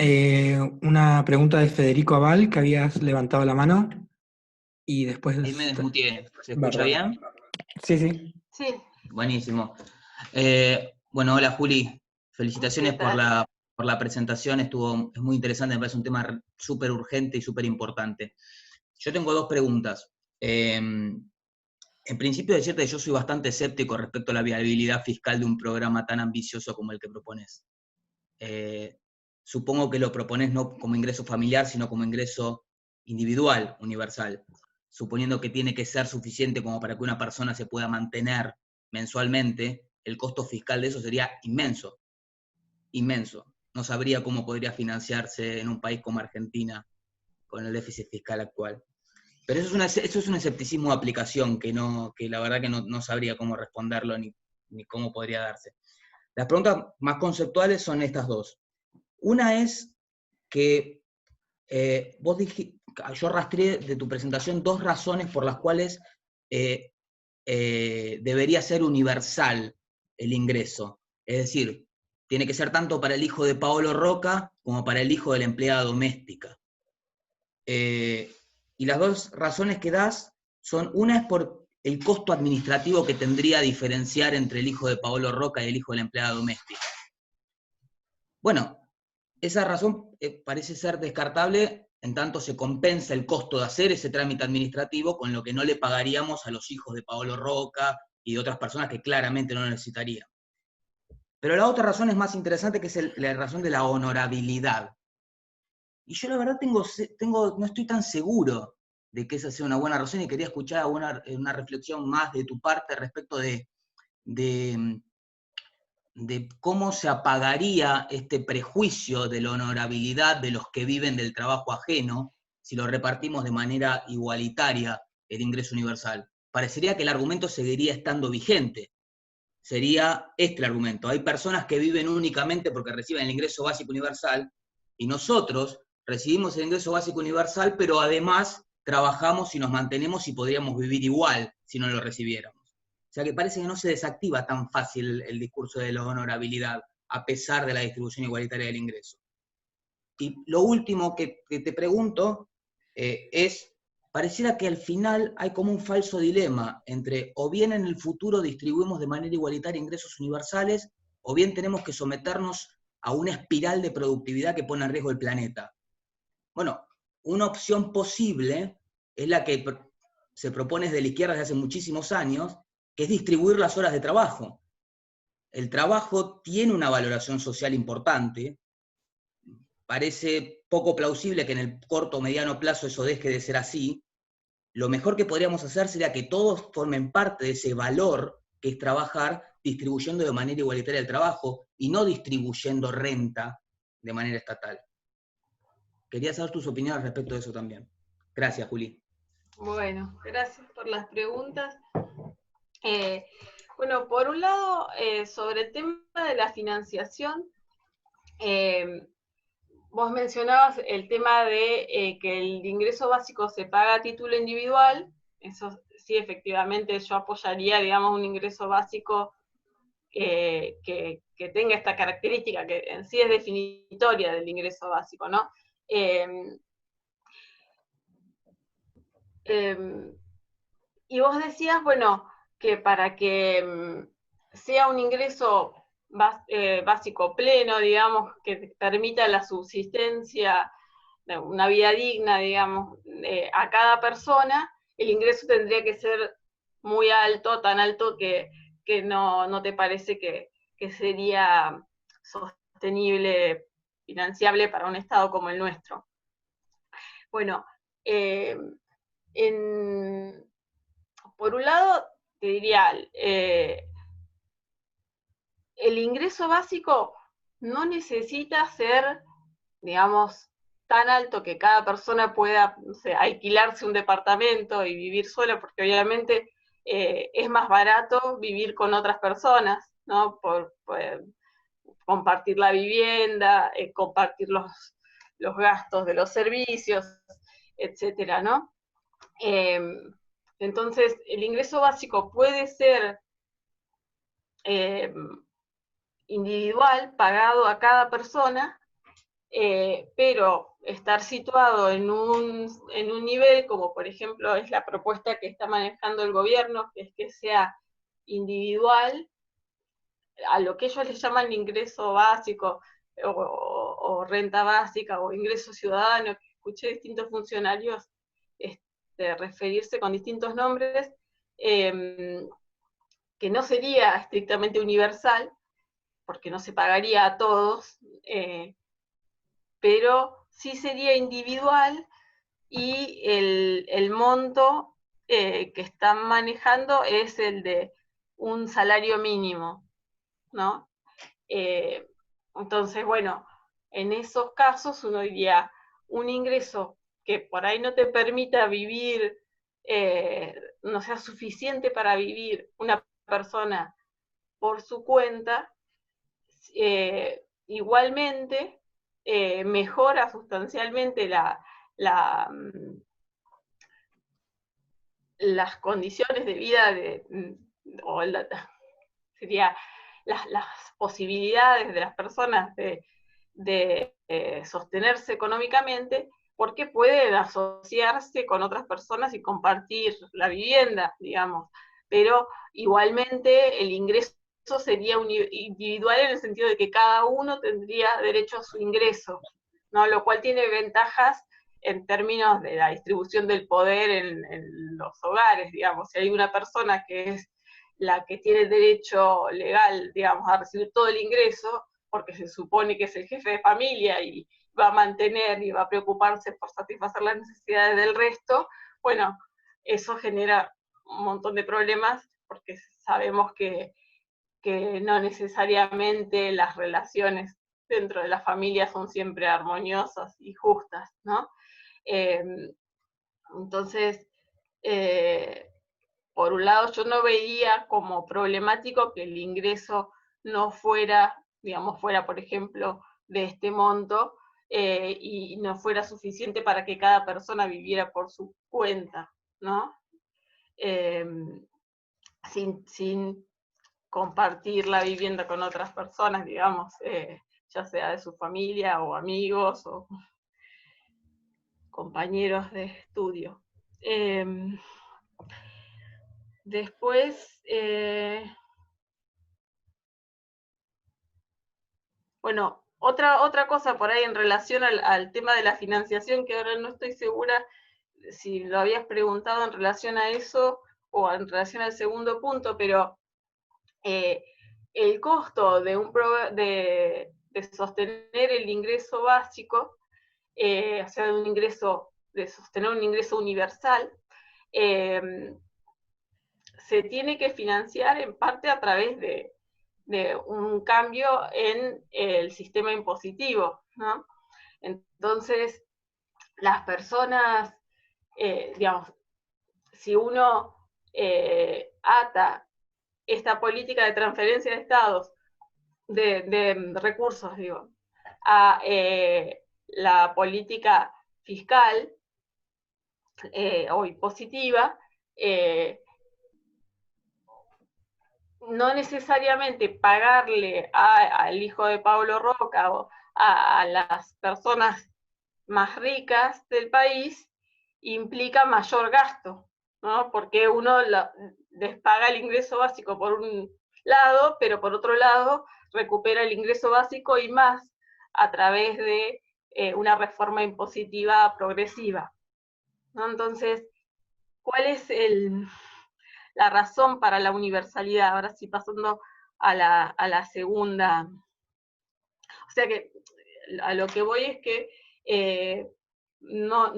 [SPEAKER 1] una pregunta de Federico Aval, que habías levantado la mano. Y después...
[SPEAKER 6] Ahí me desmuteé. ¿Se escucha
[SPEAKER 1] Bárbaro.
[SPEAKER 6] bien?
[SPEAKER 1] Sí, sí.
[SPEAKER 3] Sí.
[SPEAKER 6] Buenísimo. Bueno, hola Juli. Felicitaciones por la presentación. Es muy interesante, me parece un tema súper urgente y súper importante. Yo tengo dos preguntas. En principio, decirte que yo soy bastante escéptico respecto a la viabilidad fiscal de un programa tan ambicioso como el que propones. Supongo que lo propones no como ingreso familiar, sino como ingreso individual, universal, suponiendo que tiene que ser suficiente como para que una persona se pueda mantener mensualmente. El costo fiscal de eso sería inmenso, inmenso. No sabría cómo podría financiarse en un país como Argentina con el déficit fiscal actual. Pero eso es un escepticismo de aplicación que la verdad que no sabría cómo responderlo ni cómo podría darse. Las preguntas más conceptuales son estas dos. Una es que vos dijiste, yo rastreé de tu presentación dos razones por las cuales debería ser universal el ingreso. Es decir, tiene que ser tanto para el hijo de Paolo Roca como para el hijo de la empleada doméstica. Y las dos razones que das son, una es por el costo administrativo que tendría diferenciar entre el hijo de Paolo Roca y el hijo de la empleada doméstica. Bueno, esa razón parece ser descartable, en tanto se compensa el costo de hacer ese trámite administrativo con lo que no le pagaríamos a los hijos de Paolo Roca y de otras personas que claramente no lo necesitarían. Pero la otra razón es más interesante, que es la razón de la honorabilidad. Y yo la verdad no estoy tan seguro de que esa sea una buena razón, y quería escuchar una reflexión más de tu parte respecto de cómo se apagaría este prejuicio de la honorabilidad de los que viven del trabajo ajeno si lo repartimos de manera igualitaria el ingreso universal. Parecería que el argumento seguiría estando vigente. Sería este el argumento. Hay personas que viven únicamente porque reciben el ingreso básico universal, y nosotros recibimos el ingreso básico universal, pero además trabajamos y nos mantenemos y podríamos vivir igual si no lo recibiéramos. O sea que parece que no se desactiva tan fácil el discurso de la honorabilidad, a pesar de la distribución igualitaria del ingreso. Y lo último que te pregunto es, pareciera que al final hay como un falso dilema entre o bien en el futuro distribuimos de manera igualitaria ingresos universales, o bien tenemos que someternos a una espiral de productividad que pone en riesgo el planeta. Bueno, una opción posible es la que se propone desde la izquierda desde hace muchísimos años, que es distribuir las horas de trabajo. El trabajo tiene una valoración social importante. Parece poco plausible que en el corto o mediano plazo eso deje de ser así. Lo mejor que podríamos hacer sería que todos formen parte de ese valor que es trabajar, distribuyendo de manera igualitaria el trabajo y no distribuyendo renta de manera estatal. Quería saber tus opiniones respecto de eso también. Gracias, Juli.
[SPEAKER 3] Bueno, gracias por las preguntas. Bueno, por un lado, sobre el tema de la financiación, vos mencionabas el tema de que el ingreso básico se paga a título individual. Eso sí, efectivamente, yo apoyaría, digamos, un ingreso básico que tenga esta característica, que en sí es definitoria del ingreso básico, ¿no? Y vos decías, bueno, que para que sea un ingreso básico pleno, digamos, que permita la subsistencia, una vida digna, digamos, a cada persona, el ingreso tendría que ser muy alto, tan alto que no te parece que sería sostenible, financiable para un Estado como el nuestro. Bueno, por un lado, te diría, el ingreso básico no necesita ser, digamos, tan alto que cada persona pueda, no sé, alquilarse un departamento y vivir sola, porque obviamente es más barato vivir con otras personas, ¿no? Por compartir la vivienda, compartir los gastos de los servicios, etcétera, ¿no? Entonces, el ingreso básico puede ser individual, pagado a cada persona, pero estar situado en un nivel, como por ejemplo es la propuesta que está manejando el gobierno, que es que sea individual, a lo que ellos les llaman ingreso básico, o renta básica, o ingreso ciudadano, que escuché distintos funcionarios referirse con distintos nombres, que no sería estrictamente universal, porque no se pagaría a todos, pero sí sería individual, y el monto que están manejando es el de un salario mínimo, ¿no? Entonces, bueno, en esos casos uno diría, un ingreso que por ahí no te permita vivir, no sea suficiente para vivir una persona por su cuenta, igualmente mejora sustancialmente las condiciones de vida sería las posibilidades de las personas de sostenerse económicamente, porque pueden asociarse con otras personas y compartir la vivienda, digamos, pero igualmente el ingreso sería individual en el sentido de que cada uno tendría derecho a su ingreso, ¿no? Lo cual tiene ventajas en términos de la distribución del poder en los hogares, digamos. Si hay una persona que es la que tiene derecho legal, digamos, a recibir todo el ingreso, porque se supone que es el jefe de familia y va a mantener y va a preocuparse por satisfacer las necesidades del resto, bueno, eso genera un montón de problemas, porque sabemos que no necesariamente las relaciones dentro de la familia son siempre armoniosas y justas, ¿no? Entonces, por un lado, yo no veía como problemático que el ingreso no fuera, digamos, fuera, por ejemplo, de este monto, y no fuera suficiente para que cada persona viviera por su cuenta, ¿no? Sin compartir la vivienda con otras personas, digamos, ya sea de su familia o amigos o compañeros de estudio. Después, bueno, otra cosa por ahí en relación al tema de la financiación, que ahora no estoy segura si lo habías preguntado en relación a eso o en relación al segundo punto, pero el costo de sostener el ingreso básico, o sea, de sostener un ingreso universal, se tiene que financiar en parte a través de un cambio en el sistema impositivo, ¿no? Entonces, las personas, digamos, si uno ata esta política de transferencia de estados, de recursos, digo, a la política fiscal o impositiva, no necesariamente pagarle al hijo de Pablo Roca o a las personas más ricas del país implica mayor gasto, ¿no? Porque uno les paga el ingreso básico por un lado, pero por otro lado recupera el ingreso básico y más a través de una reforma impositiva progresiva, ¿no? Entonces, ¿cuál es la razón para la universalidad? Ahora sí, pasando a la segunda. O sea que a lo que voy es que no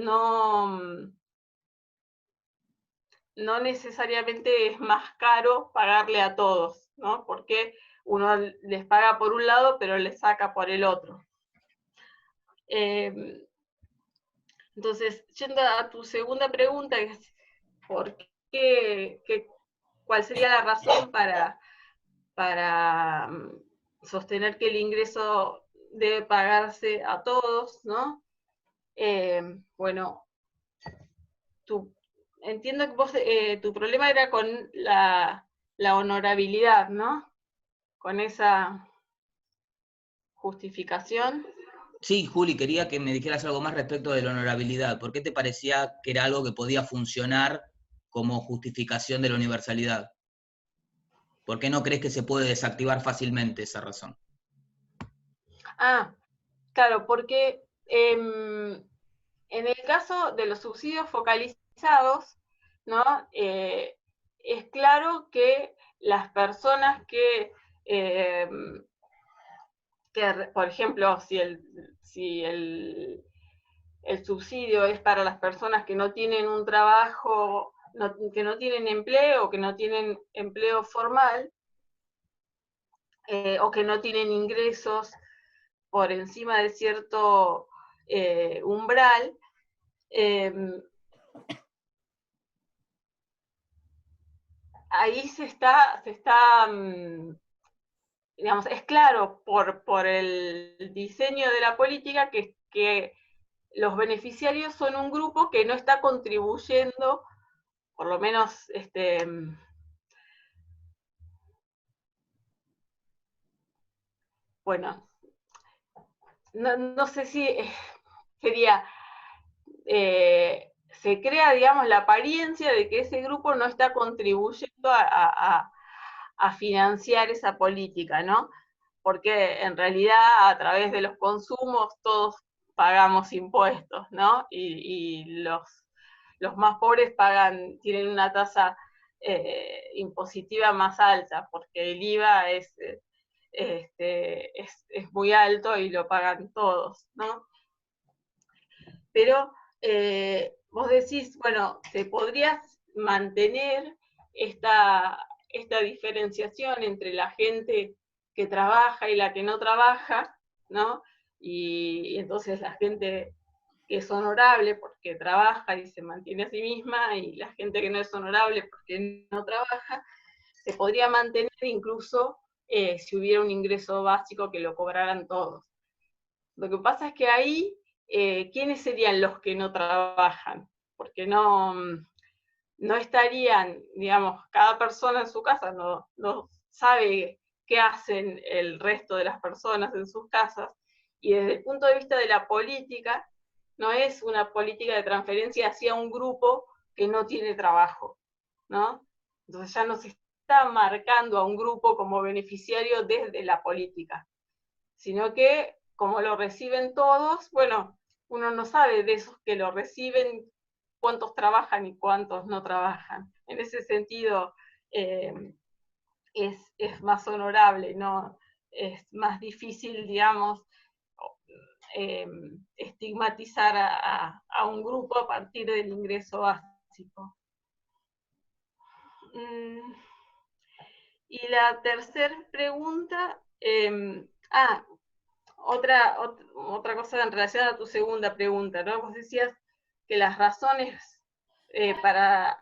[SPEAKER 3] necesariamente es más caro pagarle a todos, ¿no? Porque uno les paga por un lado, pero les saca por el otro. Entonces, yendo a tu segunda pregunta, que es ¿por qué, cuál sería la razón para sostener que el ingreso debe pagarse a todos, ¿no? Bueno, entiendo que vos, tu problema era con la honorabilidad, ¿no? Con esa justificación.
[SPEAKER 6] Sí, Juli, quería que me dijeras algo más respecto de la honorabilidad. ¿Por qué te parecía que era algo que podía funcionar como justificación de la universalidad? ¿Por qué no crees que se puede desactivar fácilmente esa razón?
[SPEAKER 3] Ah, claro, porque en el caso de los subsidios focalizados, ¿no? Es claro que las personas que, por ejemplo, si el subsidio es para las personas que no tienen un trabajo, que no tienen empleo, que no tienen empleo formal, o que no tienen ingresos por encima de cierto umbral, ahí se está digamos, es claro por el diseño de la política que los beneficiarios son un grupo que no está contribuyendo, por lo menos, bueno, no sé si sería, se crea, digamos, la apariencia de que ese grupo no está contribuyendo a financiar esa política, ¿no? Porque en realidad a través de los consumos todos pagamos impuestos, ¿no? Y los más pobres tienen una tasa impositiva más alta, porque el IVA es muy alto y lo pagan todos, ¿no? Pero vos decís, bueno, ¿se podría mantener esta diferenciación entre la gente que trabaja y la que no trabaja, ¿no? Y entonces la gente que es honorable porque trabaja y se mantiene a sí misma, y la gente que no es honorable porque no trabaja, se podría mantener incluso si hubiera un ingreso básico que lo cobraran todos. Lo que pasa es que ahí, ¿quiénes serían los que no trabajan? Porque no estarían, digamos, cada persona en su casa no sabe qué hacen el resto de las personas en sus casas, y desde el punto de vista de la política, no es una política de transferencia hacia un grupo que no tiene trabajo, ¿no? Entonces ya no se está marcando a un grupo como beneficiario desde la política, sino que como lo reciben todos, bueno, uno no sabe de esos que lo reciben cuántos trabajan y cuántos no trabajan. En ese sentido, es más honorable, ¿no? Es más difícil, digamos, estigmatizar a un grupo a partir del ingreso básico. Y la tercera pregunta, otra cosa en relación a tu segunda pregunta, ¿no? Vos decías que las razones para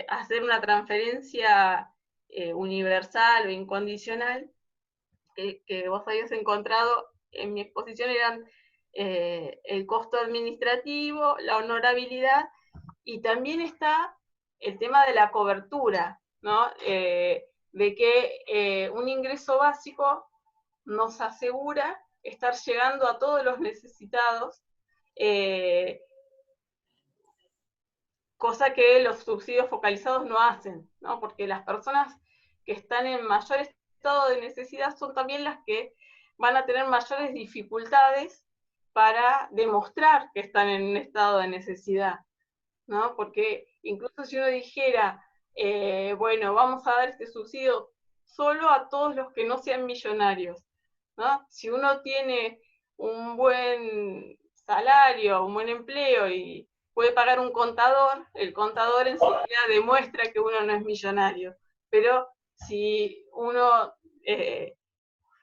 [SPEAKER 3] hacer una transferencia universal o incondicional que vos habías encontrado en mi exposición eran el costo administrativo, la honorabilidad, y también está el tema de la cobertura, ¿no? De que un ingreso básico nos asegura estar llegando a todos los necesitados, cosa que los subsidios focalizados no hacen, ¿no? Porque las personas que están en mayor estado de necesidad son también las que van a tener mayores dificultades para demostrar que están en un estado de necesidad, ¿no? Porque incluso si uno dijera, bueno, vamos a dar este subsidio solo a todos los que no sean millonarios, ¿no? Si uno tiene un buen salario, un buen empleo y puede pagar un contador, el contador enseguida demuestra que uno no es millonario. Pero si uno,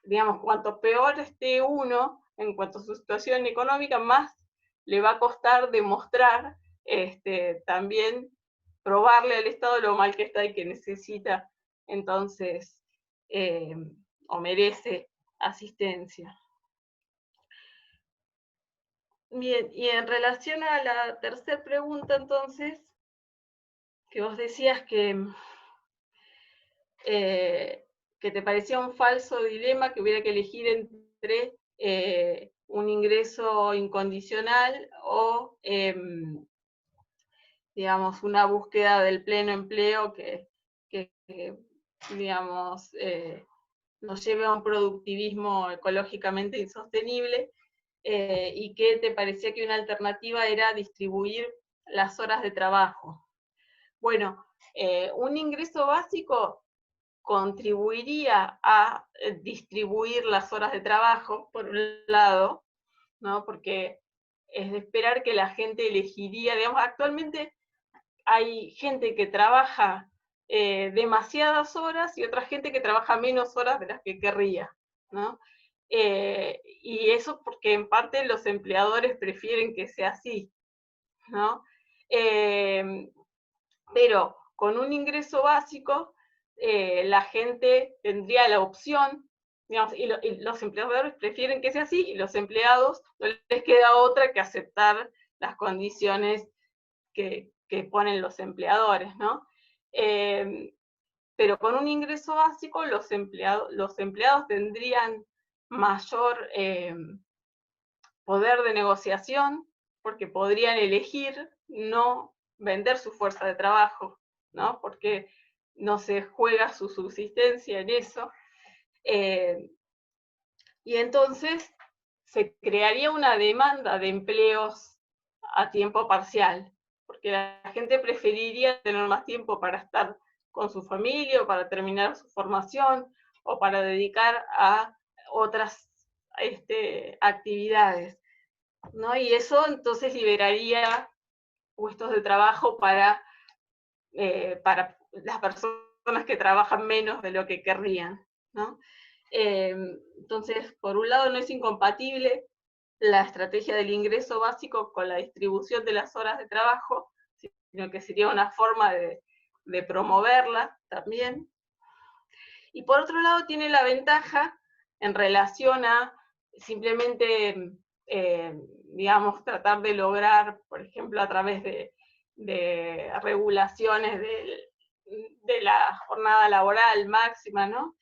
[SPEAKER 3] digamos, cuanto peor esté uno en cuanto a su situación económica, más le va a costar demostrar, también probarle al Estado lo mal que está y que necesita, entonces, o merece asistencia. Bien, y en relación a la tercera pregunta, entonces, que vos decías que te parecía un falso dilema que hubiera que elegir entre un ingreso incondicional o, digamos, una búsqueda del pleno empleo que digamos, nos lleve a un productivismo ecológicamente insostenible, y que te parecía que una alternativa era distribuir las horas de trabajo. Bueno, un ingreso básico contribuiría a distribuir las horas de trabajo, por un lado, ¿no? Porque es de esperar que la gente elegiría, digamos, actualmente hay gente que trabaja demasiadas horas y otra gente que trabaja menos horas de las que querría, ¿no? Y eso porque en parte los empleadores prefieren que sea así, ¿no? Pero con un ingreso básico, la gente tendría la opción, digamos, y los empleadores prefieren que sea así, y los empleados no les queda otra que aceptar las condiciones que ponen los empleadores, ¿no? Pero con un ingreso básico los empleados tendrían mayor poder de negociación, porque podrían elegir no vender su fuerza de trabajo, ¿no? Porque no se juega su subsistencia en eso. Y entonces se crearía una demanda de empleos a tiempo parcial, porque la gente preferiría tener más tiempo para estar con su familia o para terminar su formación o para dedicar a otras actividades, ¿no? Y eso entonces liberaría puestos de trabajo para las personas que trabajan menos de lo que querrían, ¿no? Entonces, por un lado, no es incompatible la estrategia del ingreso básico con la distribución de las horas de trabajo, sino que sería una forma de promoverla también. Y por otro lado, tiene la ventaja en relación a simplemente, digamos, tratar de lograr, por ejemplo, a través de regulaciones de la jornada laboral máxima, ¿no?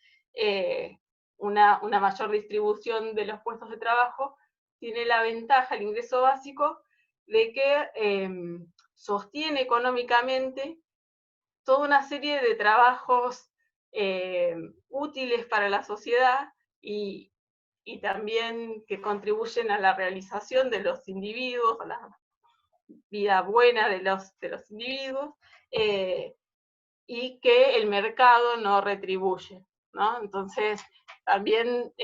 [SPEAKER 3] Una mayor distribución de los puestos de trabajo, tiene la ventaja, el ingreso básico, de que sostiene económicamente toda una serie de trabajos útiles para la sociedad y también que contribuyen a la realización de los individuos, a la vida buena de los individuos, y que el mercado no retribuye, ¿no? Entonces, también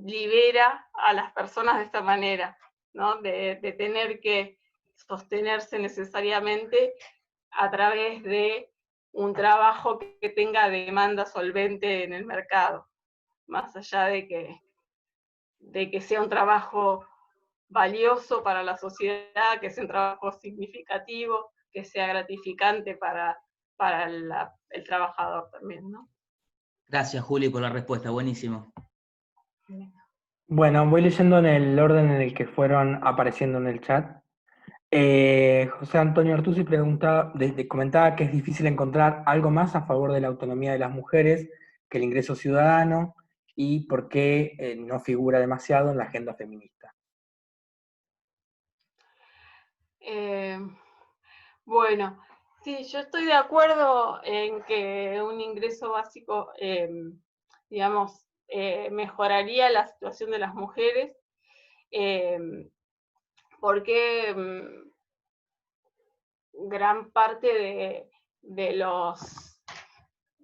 [SPEAKER 3] libera a las personas de esta manera, ¿no? De tener que sostenerse necesariamente a través de un trabajo que tenga demanda solvente en el mercado, más allá de que sea un trabajo valioso para la sociedad, que sea un trabajo significativo, que sea gratificante para el trabajador también, ¿no?
[SPEAKER 6] Gracias, Juli, por la respuesta, buenísimo.
[SPEAKER 1] Bueno, voy leyendo en el orden en el que fueron apareciendo en el chat. José Antonio Artusi comentaba que es difícil encontrar algo más a favor de la autonomía de las mujeres que el ingreso ciudadano y por qué no figura demasiado en la agenda feminista.
[SPEAKER 3] Bueno, sí, yo estoy de acuerdo en que un ingreso básico, digamos, mejoraría la situación de las mujeres, porque gran parte de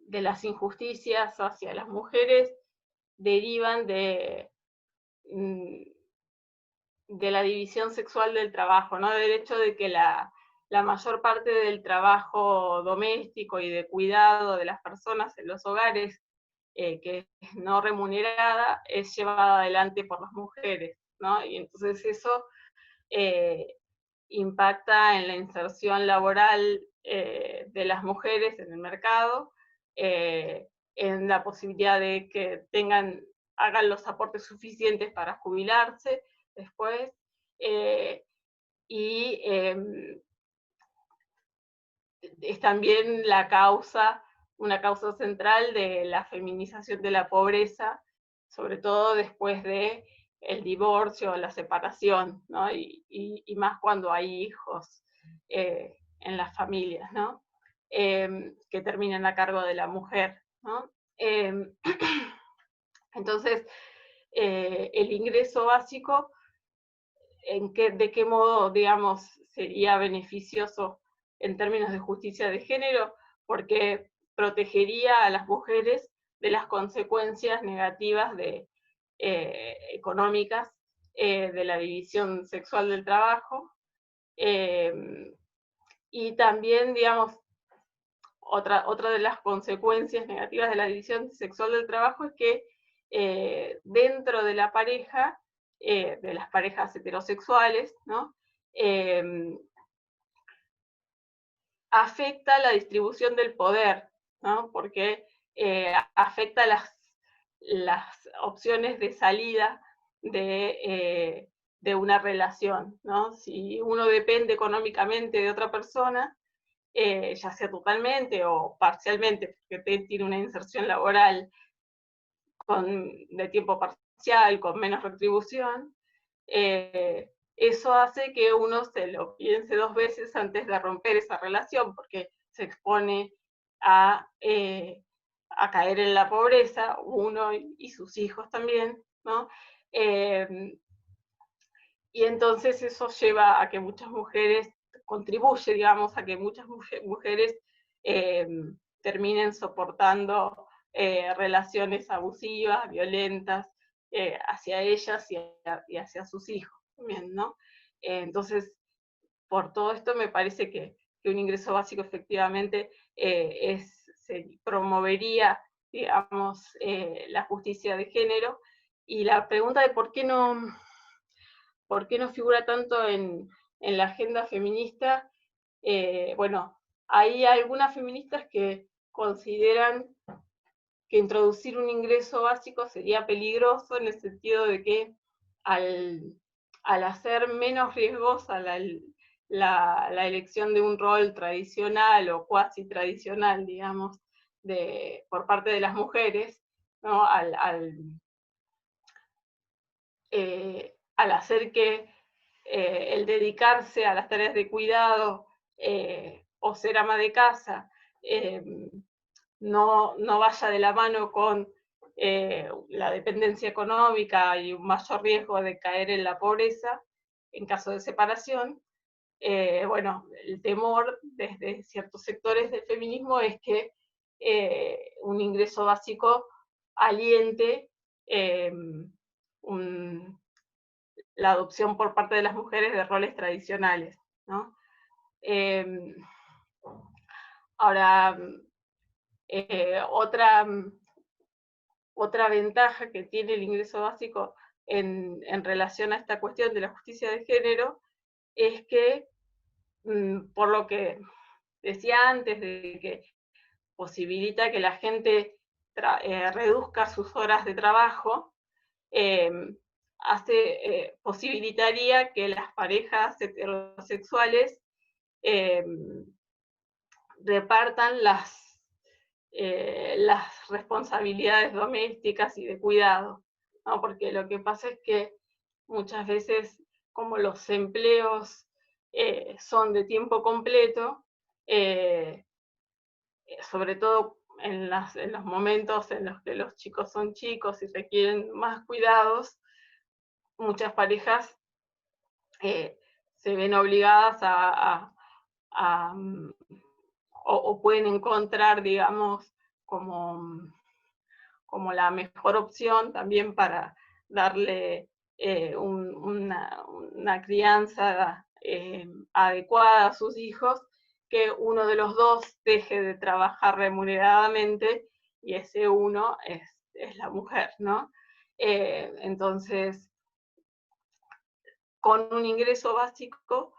[SPEAKER 3] las injusticias hacia las mujeres derivan de la división sexual del trabajo, ¿no? Del hecho de que la mayor parte del trabajo doméstico y de cuidado de las personas en los hogares, que es no remunerada, es llevada adelante por las mujeres, ¿no? Y entonces eso impacta en la inserción laboral de las mujeres en el mercado, en la posibilidad de que hagan los aportes suficientes para jubilarse después, y es también una causa central de la feminización de la pobreza, sobre todo después de el divorcio, la separación, ¿no? Y más cuando hay hijos en las familias, ¿no? Que terminan a cargo de la mujer, ¿no? Entonces, el ingreso básico, ¿de qué modo, digamos, sería beneficioso en términos de justicia de género? Porque protegería a las mujeres de las consecuencias negativas económicas de la división sexual del trabajo, y también, digamos, otra de las consecuencias negativas de la división sexual del trabajo es que dentro de la pareja, de las parejas heterosexuales, ¿no? Afecta la distribución del poder, ¿no? Porque afecta las opciones de salida de una relación, ¿no? Si uno depende económicamente de otra persona, ya sea totalmente o parcialmente, porque tiene una inserción laboral de tiempo parcial, con menos retribución, eso hace que uno se lo piense 2 veces antes de romper esa relación, porque se expone a caer en la pobreza, uno y sus hijos también, ¿no? Y entonces eso lleva a que muchas mujeres, contribuye, digamos, a que muchas mujeres terminen soportando relaciones abusivas, violentas, hacia ellas y hacia sus hijos también, ¿no? Entonces, por todo esto me parece que un ingreso básico efectivamente se promovería, digamos, la justicia de género. Y la pregunta de por qué no figura tanto en la agenda feminista, bueno, hay algunas feministas que consideran que introducir un ingreso básico sería peligroso en el sentido de que al hacer menos riesgosa la elección de un rol tradicional o cuasi tradicional, digamos, por parte de las mujeres, ¿no? Al hacer que el dedicarse a las tareas de cuidado o ser ama de casa no vaya de la mano con la dependencia económica y un mayor riesgo de caer en la pobreza en caso de separación. Bueno, el temor desde ciertos sectores del feminismo es que un ingreso básico aliente la adopción por parte de las mujeres de roles tradicionales, ¿no? Ahora, otra ventaja que tiene el ingreso básico en relación a esta cuestión de la justicia de género es que, por lo que decía antes, de que posibilita que la gente reduzca sus horas de trabajo, posibilitaría que las parejas heterosexuales repartan las responsabilidades domésticas y de cuidado, ¿no? Porque lo que pasa es que muchas veces, como los empleos son de tiempo completo, sobre todo en los momentos en los que los chicos son chicos y requieren más cuidados, muchas parejas se ven obligadas o pueden encontrar, digamos, como la mejor opción también para darle una crianza adecuada a sus hijos, que uno de los dos deje de trabajar remuneradamente, y ese uno es la mujer, ¿no? Entonces, con un ingreso básico,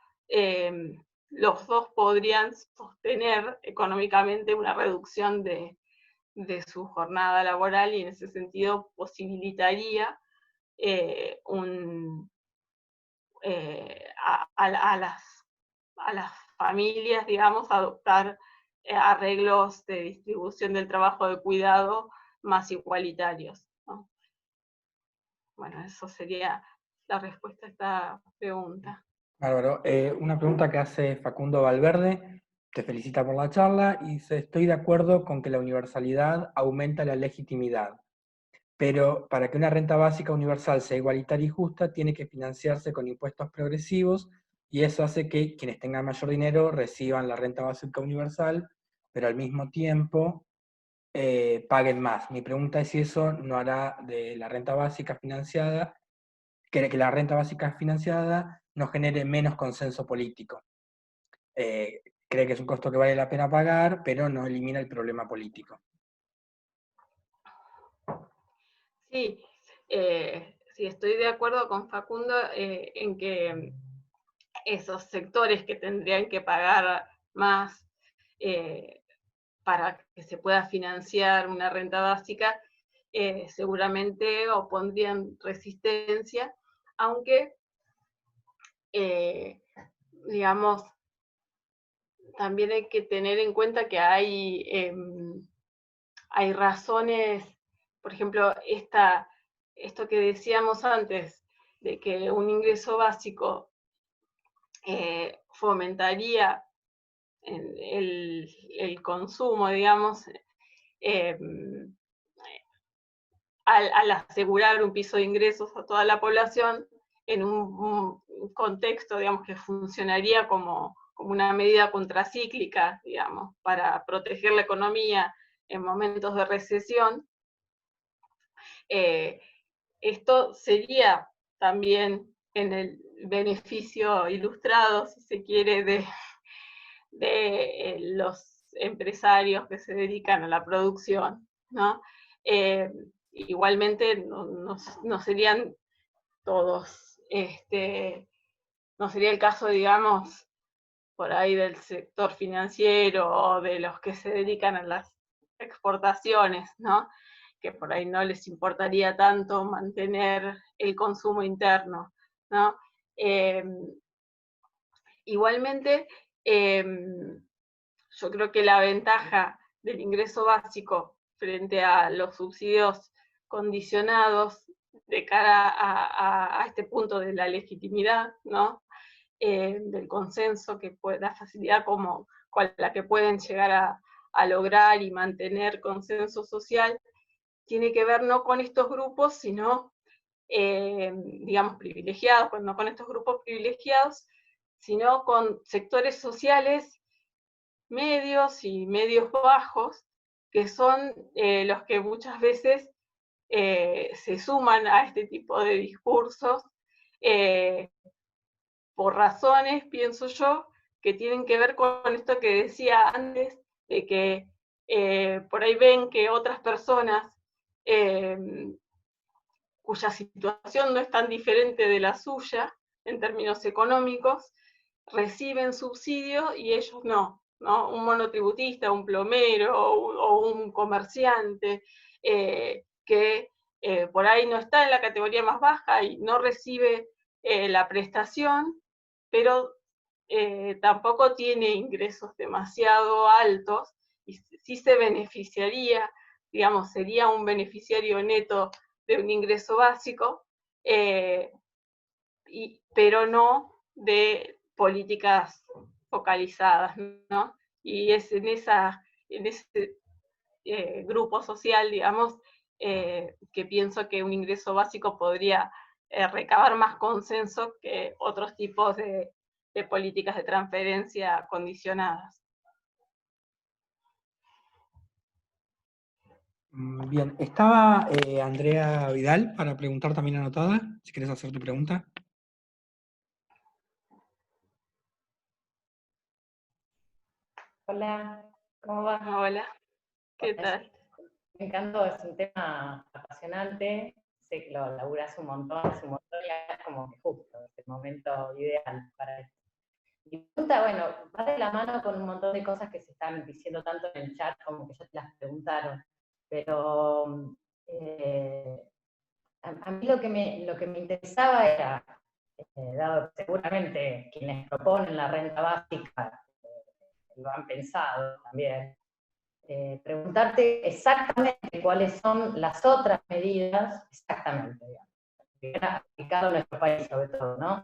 [SPEAKER 3] los dos podrían sostener económicamente una reducción de su jornada laboral, y en ese sentido posibilitaría a las familias, digamos, adoptar arreglos de distribución del trabajo de cuidado más igualitarios, ¿no? Bueno, eso sería la respuesta a esta pregunta.
[SPEAKER 1] Bárbaro. Una pregunta que hace Facundo Valverde, te felicita por la charla y dice: estoy de acuerdo con que la universalidad aumenta la legitimidad, pero para que una renta básica universal sea igualitaria y justa, tiene que financiarse con impuestos progresivos, y eso hace que quienes tengan mayor dinero reciban la renta básica universal, pero al mismo tiempo paguen más. Mi pregunta es si eso no hará de la renta básica financiada, que la renta básica financiada no genere menos consenso político. Cree que es un costo que vale la pena pagar, pero no elimina el problema político.
[SPEAKER 3] Sí, sí, estoy de acuerdo con Facundo en que esos sectores que tendrían que pagar más para que se pueda financiar una renta básica, seguramente opondrían resistencia, aunque, digamos, también hay que tener en cuenta que hay razones, por ejemplo, esto que decíamos antes, de que un ingreso básico fomentaría el consumo, digamos, al asegurar un piso de ingresos a toda la población en un contexto, digamos, que funcionaría como como una medida contracíclica, digamos, para proteger la economía en momentos de recesión, esto sería también en el beneficio ilustrado, si se quiere, de los empresarios que se dedican a la producción, ¿no? Igualmente no serían todos, no sería el caso, digamos, por ahí del sector financiero o de los que se dedican a las exportaciones, ¿no? Que por ahí no les importaría tanto mantener el consumo interno, ¿no? Igualmente, yo creo que la ventaja del ingreso básico frente a los subsidios condicionados de cara a este punto de la legitimidad, ¿no? Del consenso, que la facilidad con la que pueden llegar a lograr y mantener consenso social, tiene que ver no con estos grupos, sino, digamos, privilegiados, no con estos grupos privilegiados, sino con sectores sociales medios y medios bajos, que son los que muchas veces se suman a este tipo de discursos, por razones, pienso yo, que tienen que ver con esto que decía antes, de que por ahí ven que otras personas cuya situación no es tan diferente de la suya en términos económicos, reciben subsidio y ellos no, ¿no? Un monotributista, un plomero o un comerciante que por ahí no está en la categoría más baja y no recibe la prestación, pero tampoco tiene ingresos demasiado altos y sí se beneficiaría, digamos, sería un beneficiario neto de un ingreso básico, pero no de políticas focalizadas, ¿no? Y es en ese grupo social, digamos, que pienso que un ingreso básico podría recabar más consenso que otros tipos de políticas de transferencia condicionadas.
[SPEAKER 1] Bien, estaba Andrea Vidal para preguntar también anotada, si querés hacer tu pregunta.
[SPEAKER 7] Hola, ¿cómo vas?
[SPEAKER 3] Hola, ¿qué tal?
[SPEAKER 7] Me encantó, es un tema apasionante, sé que lo laburás un montón y es como que justo, es el momento ideal para esto. Mi pregunta, bueno, va de la mano con un montón de cosas que se están diciendo tanto en el chat como que ya te las preguntaron, pero a mí lo que me interesaba era, dado que seguramente quienes proponen la renta básica lo han pensado también, preguntarte exactamente cuáles son las otras medidas, exactamente, digamos, aplicado a nuestro país sobre todo, ¿no?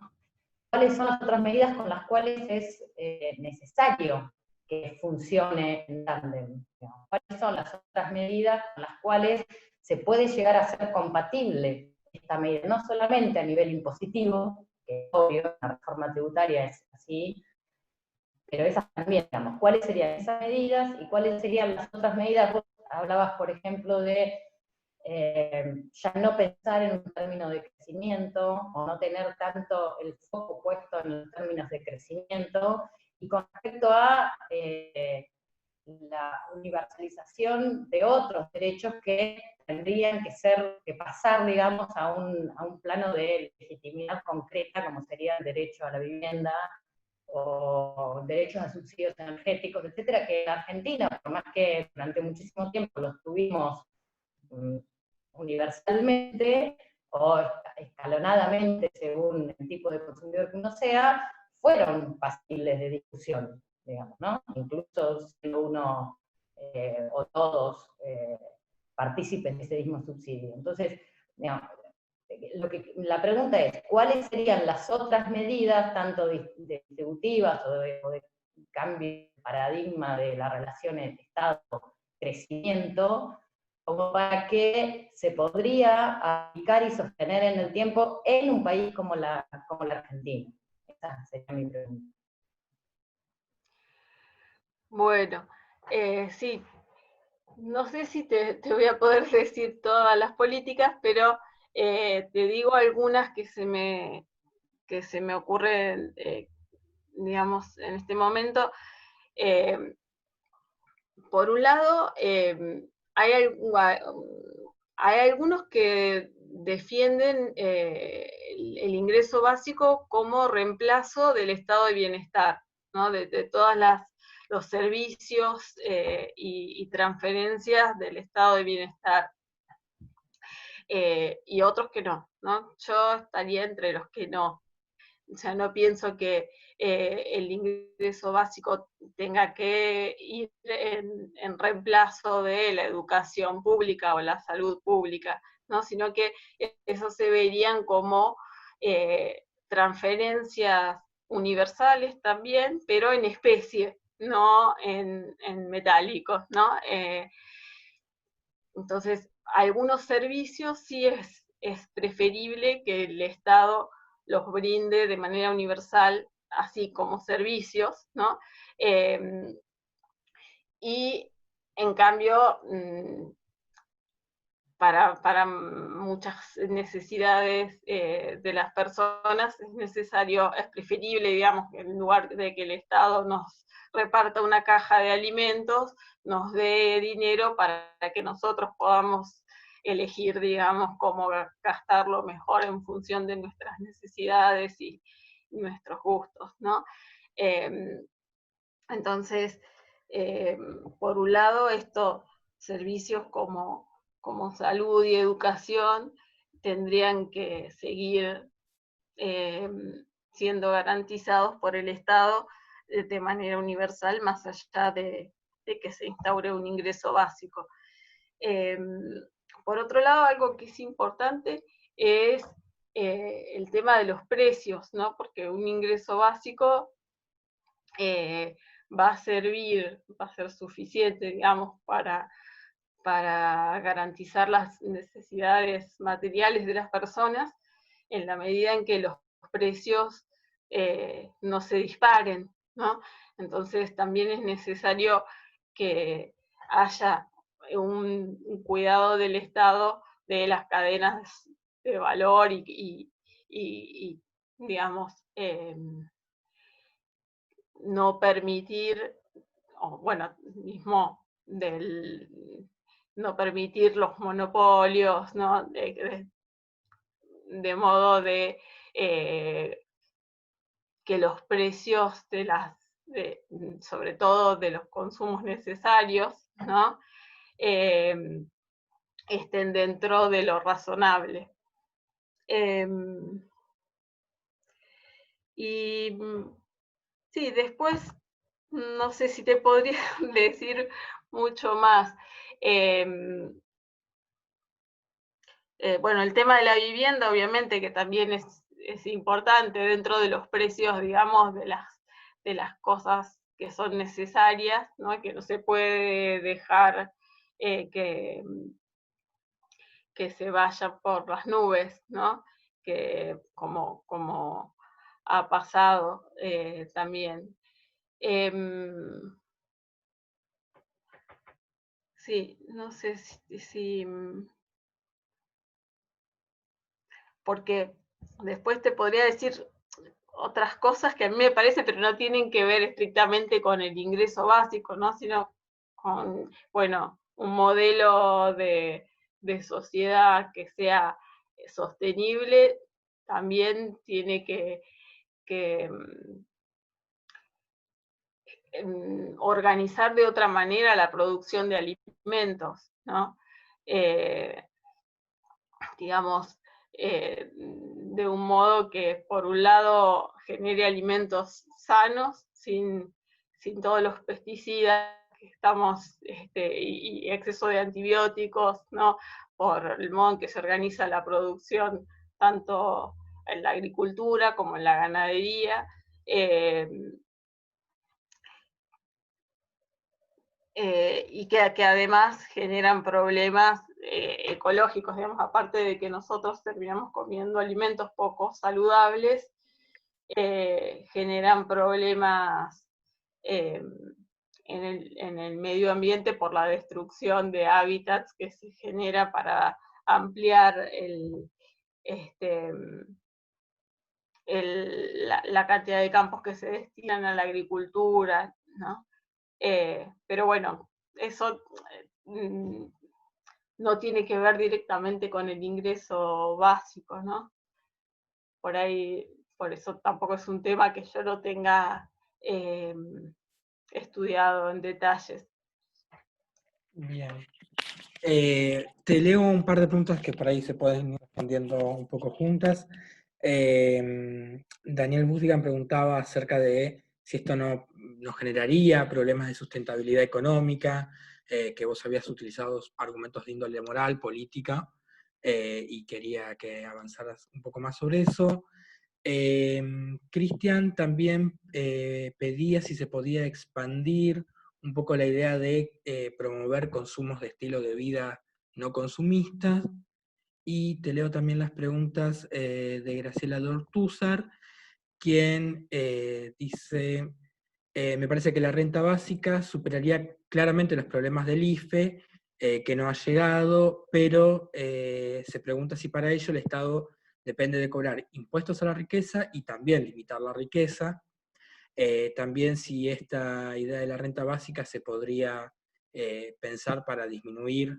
[SPEAKER 7] ¿Cuáles son las otras medidas con las cuales es necesario que funcione en tándem? ¿Cuáles son las otras medidas con las cuales se puede llegar a ser compatible esta medida? No solamente a nivel impositivo, que obvio, la reforma tributaria es así, pero esas también, digamos, ¿cuáles serían esas medidas y cuáles serían las otras medidas? Vos hablabas, por ejemplo, de ya no pensar en un término de crecimiento o no tener tanto el foco puesto en los términos de crecimiento, y con respecto a la universalización de otros derechos que tendrían que pasar, digamos, a un plano de legitimidad concreta, como sería el derecho a la vivienda, o derechos a subsidios energéticos, etcétera, que en Argentina, por más que durante muchísimo tiempo los tuvimos universalmente o escalonadamente según el tipo de consumidor que uno sea, fueron pasibles de discusión, digamos, ¿no? Incluso siendo uno o todos partícipes de ese mismo subsidio. Entonces, digamos, la pregunta es, ¿cuáles serían las otras medidas, tanto distributivas o de cambio de paradigma de la relación entre Estado-crecimiento, como para que se podría aplicar y sostener en el tiempo en un país como la Argentina? Esa sería mi pregunta.
[SPEAKER 3] Bueno, sí, no sé si te voy a poder decir todas las políticas, pero te digo algunas que se me ocurren, digamos, en este momento. Por un lado, hay algunos que defienden el ingreso básico como reemplazo del estado de bienestar, ¿no? De todos los servicios y transferencias del estado de bienestar. Y otros que no, ¿no? Yo estaría entre los que no. O sea, no pienso que el ingreso básico tenga que ir en reemplazo de la educación pública o la salud pública, ¿no? Sino que eso se verían como transferencias universales también, pero en especie, no en metálicos, ¿no? Entonces, algunos servicios sí es preferible que el Estado los brinde de manera universal, así como servicios, ¿no? Y en cambio, para muchas necesidades de las personas es preferible, digamos, que en lugar de que el Estado nos reparta una caja de alimentos, nos dé dinero para que nosotros podamos elegir, digamos, cómo gastarlo mejor en función de nuestras necesidades y nuestros gustos, ¿no? Entonces, por un lado, estos servicios como salud y educación tendrían que seguir siendo garantizados por el Estado de manera universal, más allá de que se instaure un ingreso básico. Por otro lado, algo que es importante es el tema de los precios, ¿no? Porque un ingreso básico va a ser suficiente, digamos, para garantizar las necesidades materiales de las personas en la medida en que los precios no se disparen, ¿no? Entonces también es necesario que haya un cuidado del Estado de las cadenas de valor y digamos, no permitir, o bueno, mismo no permitir los monopolios, ¿no? De modo de que los precios sobre todo de los consumos necesarios, ¿no? Estén dentro de lo razonable. Y sí, después no sé si te podría decir mucho más. Bueno, el tema de la vivienda, obviamente, que también es importante dentro de los precios, digamos, de las cosas que son necesarias, ¿no? Que no se puede dejar que se vaya por las nubes, ¿no? Que como ha pasado también. Sí, no sé si porque después te podría decir otras cosas que a mí me parecen, pero no tienen que ver estrictamente con el ingreso básico, ¿no? Sino con, bueno, un modelo de sociedad que sea sostenible, también tiene que organizar de otra manera la producción de alimentos, ¿no? Digamos, de un modo que por un lado genere alimentos sanos, sin todos los pesticidas que estamos, y exceso de antibióticos, ¿no? Por el modo en que se organiza la producción, tanto en la agricultura como en la ganadería, y que además generan problemas ecológicos, digamos, aparte de que nosotros terminamos comiendo alimentos poco saludables, generan problemas en el medio ambiente por la destrucción de hábitats que se genera para ampliar la cantidad de campos que se destinan a la agricultura, ¿no? Pero bueno, eso no tiene que ver directamente con el ingreso básico, ¿no? Por ahí, por eso tampoco es un tema que yo lo tenga estudiado en detalles.
[SPEAKER 1] Bien. Te leo un par de preguntas que por ahí se pueden ir respondiendo un poco juntas. Daniel Budigan preguntaba acerca de si esto no generaría problemas de sustentabilidad económica, que vos habías utilizado argumentos de índole moral, política, y quería que avanzaras un poco más sobre eso. Cristian también pedía si se podía expandir un poco la idea de promover consumos de estilo de vida no consumistas. Y te leo también las preguntas de Graciela Dortúzar, quien dice, me parece que la renta básica superaría claramente los problemas del IFE, que no ha llegado, pero se pregunta si para ello el Estado depende de cobrar impuestos a la riqueza y también limitar la riqueza. También si esta idea de la renta básica se podría pensar para disminuir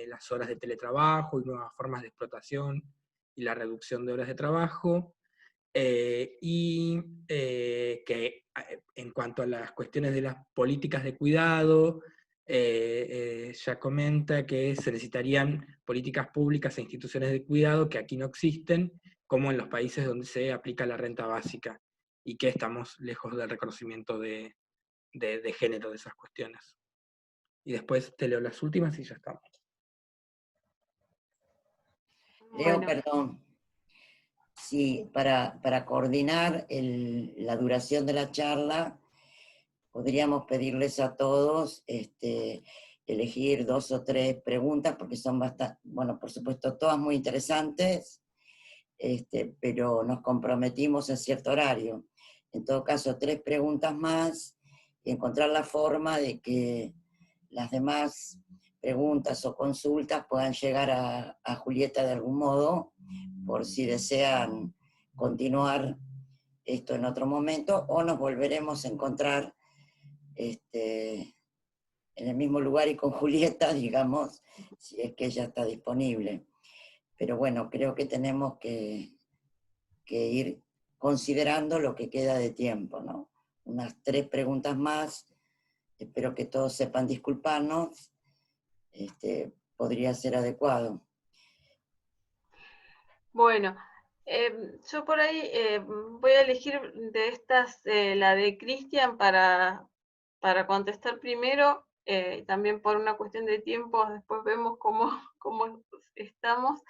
[SPEAKER 1] las horas de teletrabajo y nuevas formas de explotación y la reducción de horas de trabajo. Que en cuanto a las cuestiones de las políticas de cuidado, ya comenta que se necesitarían políticas públicas e instituciones de cuidado que aquí no existen, como en los países donde se aplica la renta básica, y que estamos lejos del reconocimiento de género de esas cuestiones. Y después te leo las últimas y ya estamos.
[SPEAKER 2] Leo,
[SPEAKER 3] Bueno,
[SPEAKER 2] perdón. Sí, para coordinar la duración de la charla, podríamos pedirles a todos elegir 2 o 3 preguntas, porque son bastante, bueno, por supuesto, todas muy interesantes, pero nos comprometimos en cierto horario. En todo caso, 3 preguntas más y encontrar la forma de que las demás preguntas o consultas puedan llegar a Julieta de algún modo, por si desean continuar esto en otro momento, o nos volveremos a encontrar en el mismo lugar y con Julieta, digamos, si es que ella está disponible. Pero bueno, creo que tenemos que ir considerando lo que queda de tiempo, ¿no? Unas 3 preguntas más, espero que todos sepan disculparnos, podría ser adecuado.
[SPEAKER 3] bueno, yo por ahí voy a elegir de estas la de Cristian para contestar primero, también por una cuestión de tiempo, después vemos cómo estamos,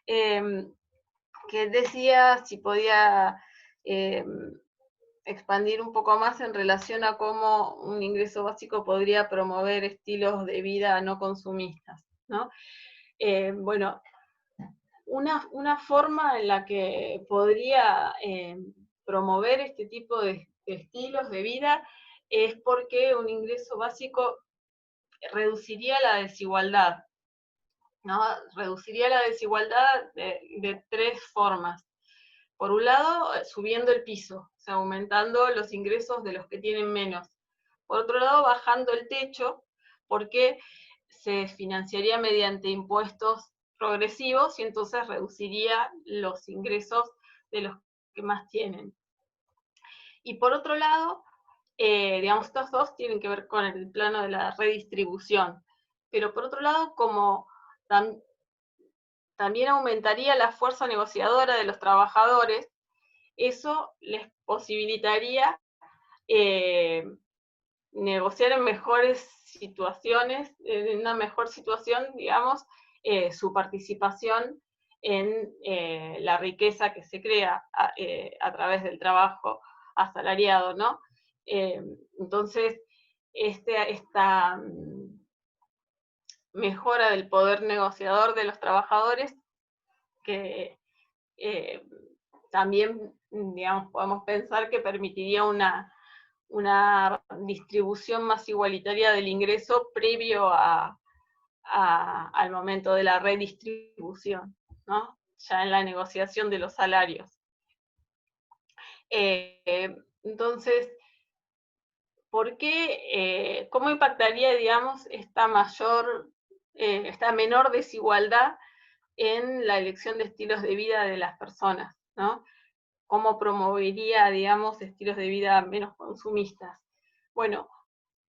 [SPEAKER 3] que decía si podía expandir un poco más en relación a cómo un ingreso básico podría promover estilos de vida no consumistas, ¿no? Bueno, una forma en la que podría promover este tipo de estilos de vida es porque un ingreso básico reduciría la desigualdad, ¿no? Reduciría la desigualdad de 3 formas. Por un lado, subiendo el piso, o sea, aumentando los ingresos de los que tienen menos. Por otro lado, bajando el techo, porque se financiaría mediante impuestos progresivos y entonces reduciría los ingresos de los que más tienen. Y por otro lado, digamos, estos dos tienen que ver con el plano de la redistribución. Pero por otro lado, como también aumentaría la fuerza negociadora de los trabajadores, eso les posibilitaría negociar en mejores situaciones, en una mejor situación, digamos, su participación en la riqueza que se crea a través del trabajo asalariado, ¿no? Entonces, esta mejora del poder negociador de los trabajadores, que también, digamos, podemos pensar que permitiría una una distribución más igualitaria del ingreso previo al momento de la redistribución, ¿no? Ya en la negociación de los salarios. Entonces, ¿por qué, cómo impactaría, digamos, esta menor desigualdad en la elección de estilos de vida de las personas, ¿no? ¿Cómo promovería, digamos, estilos de vida menos consumistas? Bueno,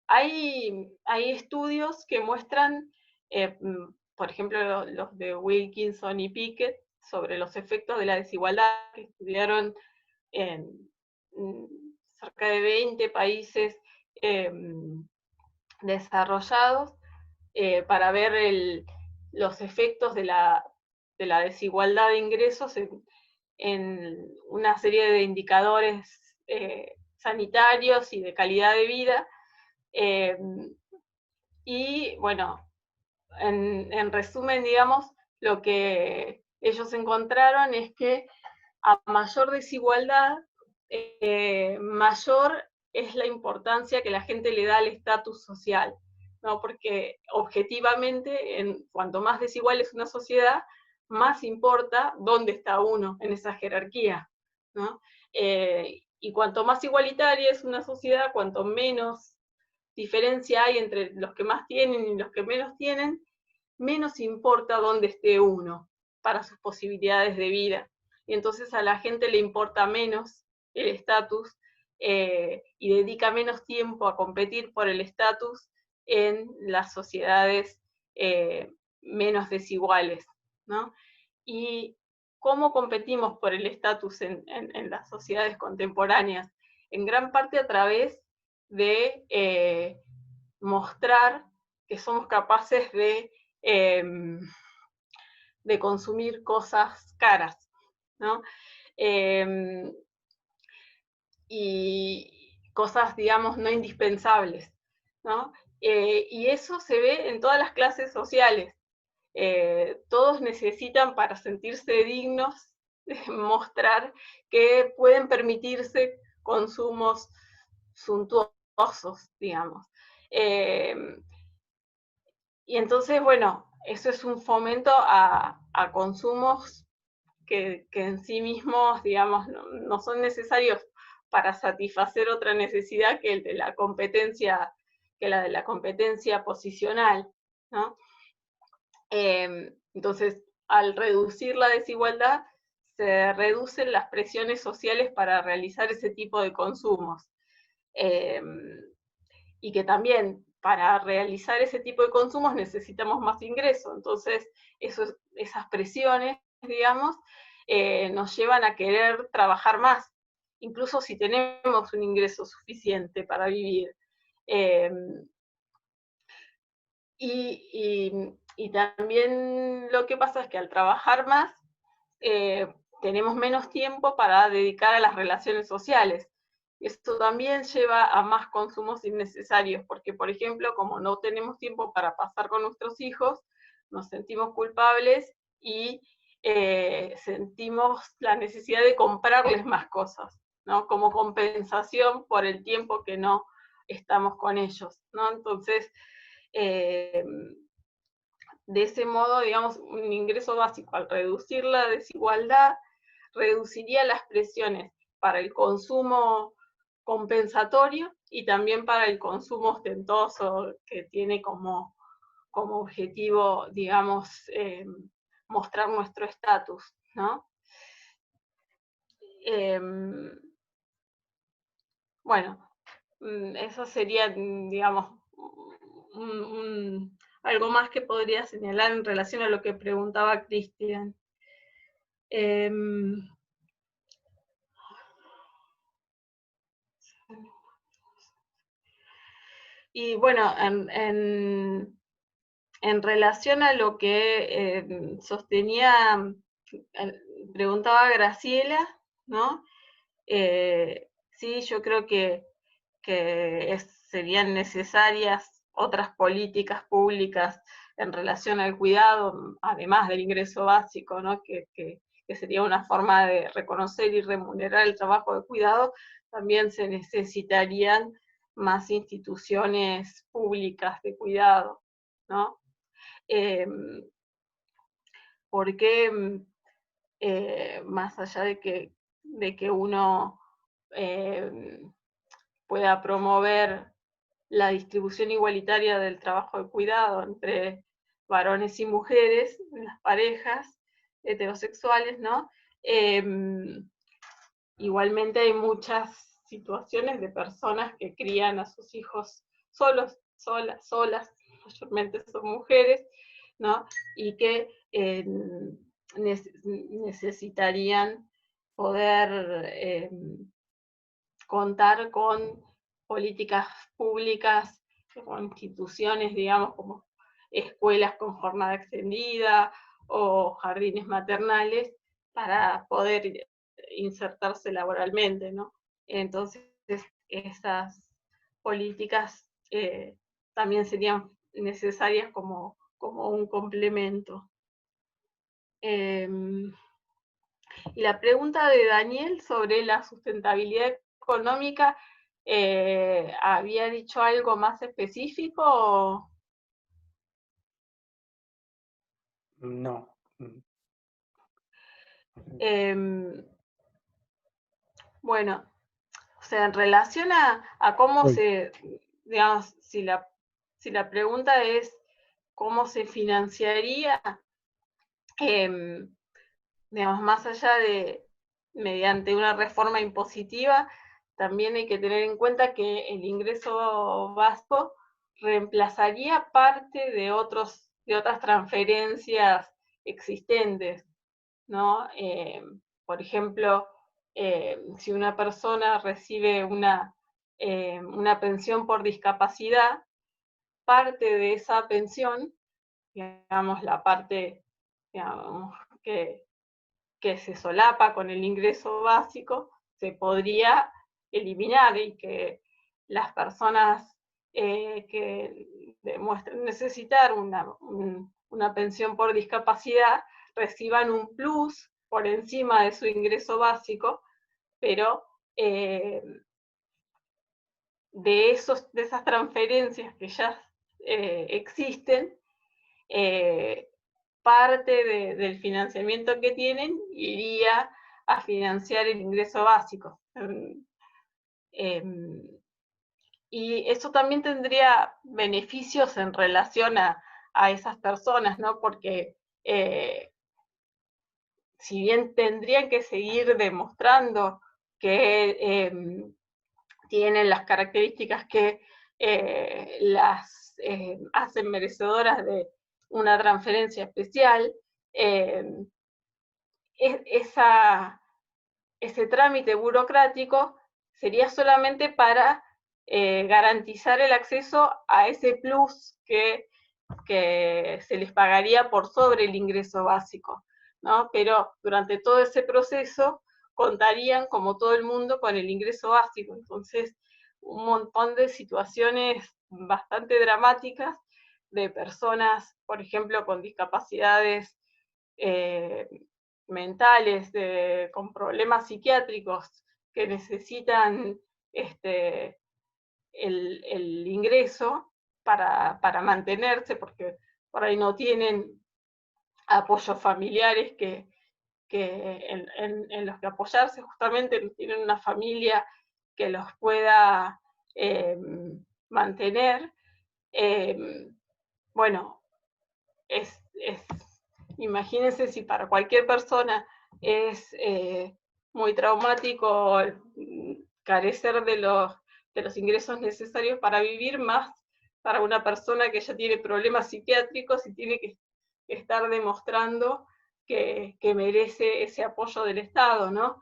[SPEAKER 3] hay estudios que muestran, por ejemplo, los de Wilkinson y Pickett, sobre los efectos de la desigualdad, que estudiaron en cerca de 20 países desarrollados, para ver los efectos de la desigualdad de ingresos en una serie de indicadores sanitarios y de calidad de vida. Y bueno, en resumen, digamos, lo que ellos encontraron es que a mayor desigualdad, mayor es la importancia que la gente le da al estatus social, ¿no? Porque objetivamente, cuanto más desigual es una sociedad, más importa dónde está uno en esa jerarquía, ¿no? Y cuanto más igualitaria es una sociedad, cuanto menos diferencia hay entre los que más tienen y los que menos tienen, menos importa dónde esté uno para sus posibilidades de vida. Y entonces a la gente le importa menos el estatus y dedica menos tiempo a competir por el estatus en las sociedades menos desiguales, ¿no? Y cómo competimos por el estatus en las sociedades contemporáneas, en gran parte a través de mostrar que somos capaces de consumir cosas caras, ¿no? Y cosas, digamos, no indispensables, ¿no? Y eso se ve en todas las clases sociales. Todos necesitan, para sentirse dignos, mostrar que pueden permitirse consumos suntuosos, digamos. Y entonces, bueno, eso es un fomento a consumos que en sí mismos, digamos, no son necesarios para satisfacer otra necesidad que la de la competencia posicional, ¿no? Entonces, al reducir la desigualdad, se reducen las presiones sociales para realizar ese tipo de consumos. Y que también para realizar ese tipo de consumos necesitamos más ingresos. Entonces, esas presiones, digamos, nos llevan a querer trabajar más, incluso si tenemos un ingreso suficiente para vivir. Y también lo que pasa es que al trabajar más, tenemos menos tiempo para dedicar a las relaciones sociales. Esto también lleva a más consumos innecesarios, porque, por ejemplo, como no tenemos tiempo para pasar con nuestros hijos, nos sentimos culpables y sentimos la necesidad de comprarles más cosas, ¿no? Como compensación por el tiempo que no estamos con ellos, ¿no? Entonces, de ese modo, digamos, un ingreso básico, al reducir la desigualdad, reduciría las presiones para el consumo compensatorio y también para el consumo ostentoso, que tiene como objetivo, digamos, mostrar nuestro estatus, ¿no? Bueno, eso sería, digamos, algo más que podría señalar en relación a lo que preguntaba Cristian. Y bueno, en relación a lo que preguntaba Graciela, ¿no? Sí, yo creo que serían necesarias otras políticas públicas en relación al cuidado, además del ingreso básico, ¿no? que que sería una forma de reconocer y remunerar el trabajo de cuidado, también se necesitarían más instituciones públicas de cuidado, ¿no? Porque más allá de que uno pueda promover la distribución igualitaria del trabajo de cuidado entre varones y mujeres en las parejas heterosexuales, ¿no? Igualmente hay muchas situaciones de personas que crían a sus hijos solas, mayormente son mujeres, ¿no? Y que necesitarían poder contar con políticas públicas, con instituciones, digamos, como escuelas con jornada extendida o jardines maternales, para poder insertarse laboralmente, ¿no? Entonces, esas políticas también serían necesarias como un complemento. Y la pregunta de Daniel sobre la sustentabilidad económica, ¿había dicho algo más específico?
[SPEAKER 1] No.
[SPEAKER 3] Bueno, o sea, en relación a cómo se, digamos, si la pregunta es cómo se financiaría, digamos, más allá de mediante una reforma impositiva, también hay que tener en cuenta que el ingreso básico reemplazaría parte de otras transferencias existentes, ¿no? Por ejemplo, si una persona recibe una pensión por discapacidad, parte de esa pensión, digamos, la parte, digamos, que se solapa con el ingreso básico, se podría eliminar, y que las personas que demuestren necesitar una pensión por discapacidad reciban un plus por encima de su ingreso básico, pero de esas transferencias que ya existen, parte del financiamiento que tienen iría a financiar el ingreso básico. Y eso también tendría beneficios en relación a esas personas, ¿no? Porque si bien tendrían que seguir demostrando que tienen las características que las hacen merecedoras de una transferencia especial, ese trámite burocrático sería solamente para garantizar el acceso a ese plus que se les pagaría por sobre el ingreso básico, ¿no? Pero durante todo ese proceso contarían, como todo el mundo, con el ingreso básico. Entonces, un montón de situaciones bastante dramáticas de personas, por ejemplo, con discapacidades mentales, con problemas psiquiátricos, que necesitan el ingreso para mantenerse, porque por ahí no tienen apoyos familiares en los que apoyarse, justamente no tienen una familia que los pueda mantener. Bueno, imagínense si para cualquier persona es muy traumático carecer de los ingresos necesarios para vivir, más para una persona que ya tiene problemas psiquiátricos y tiene que estar demostrando que merece ese apoyo del Estado, ¿no?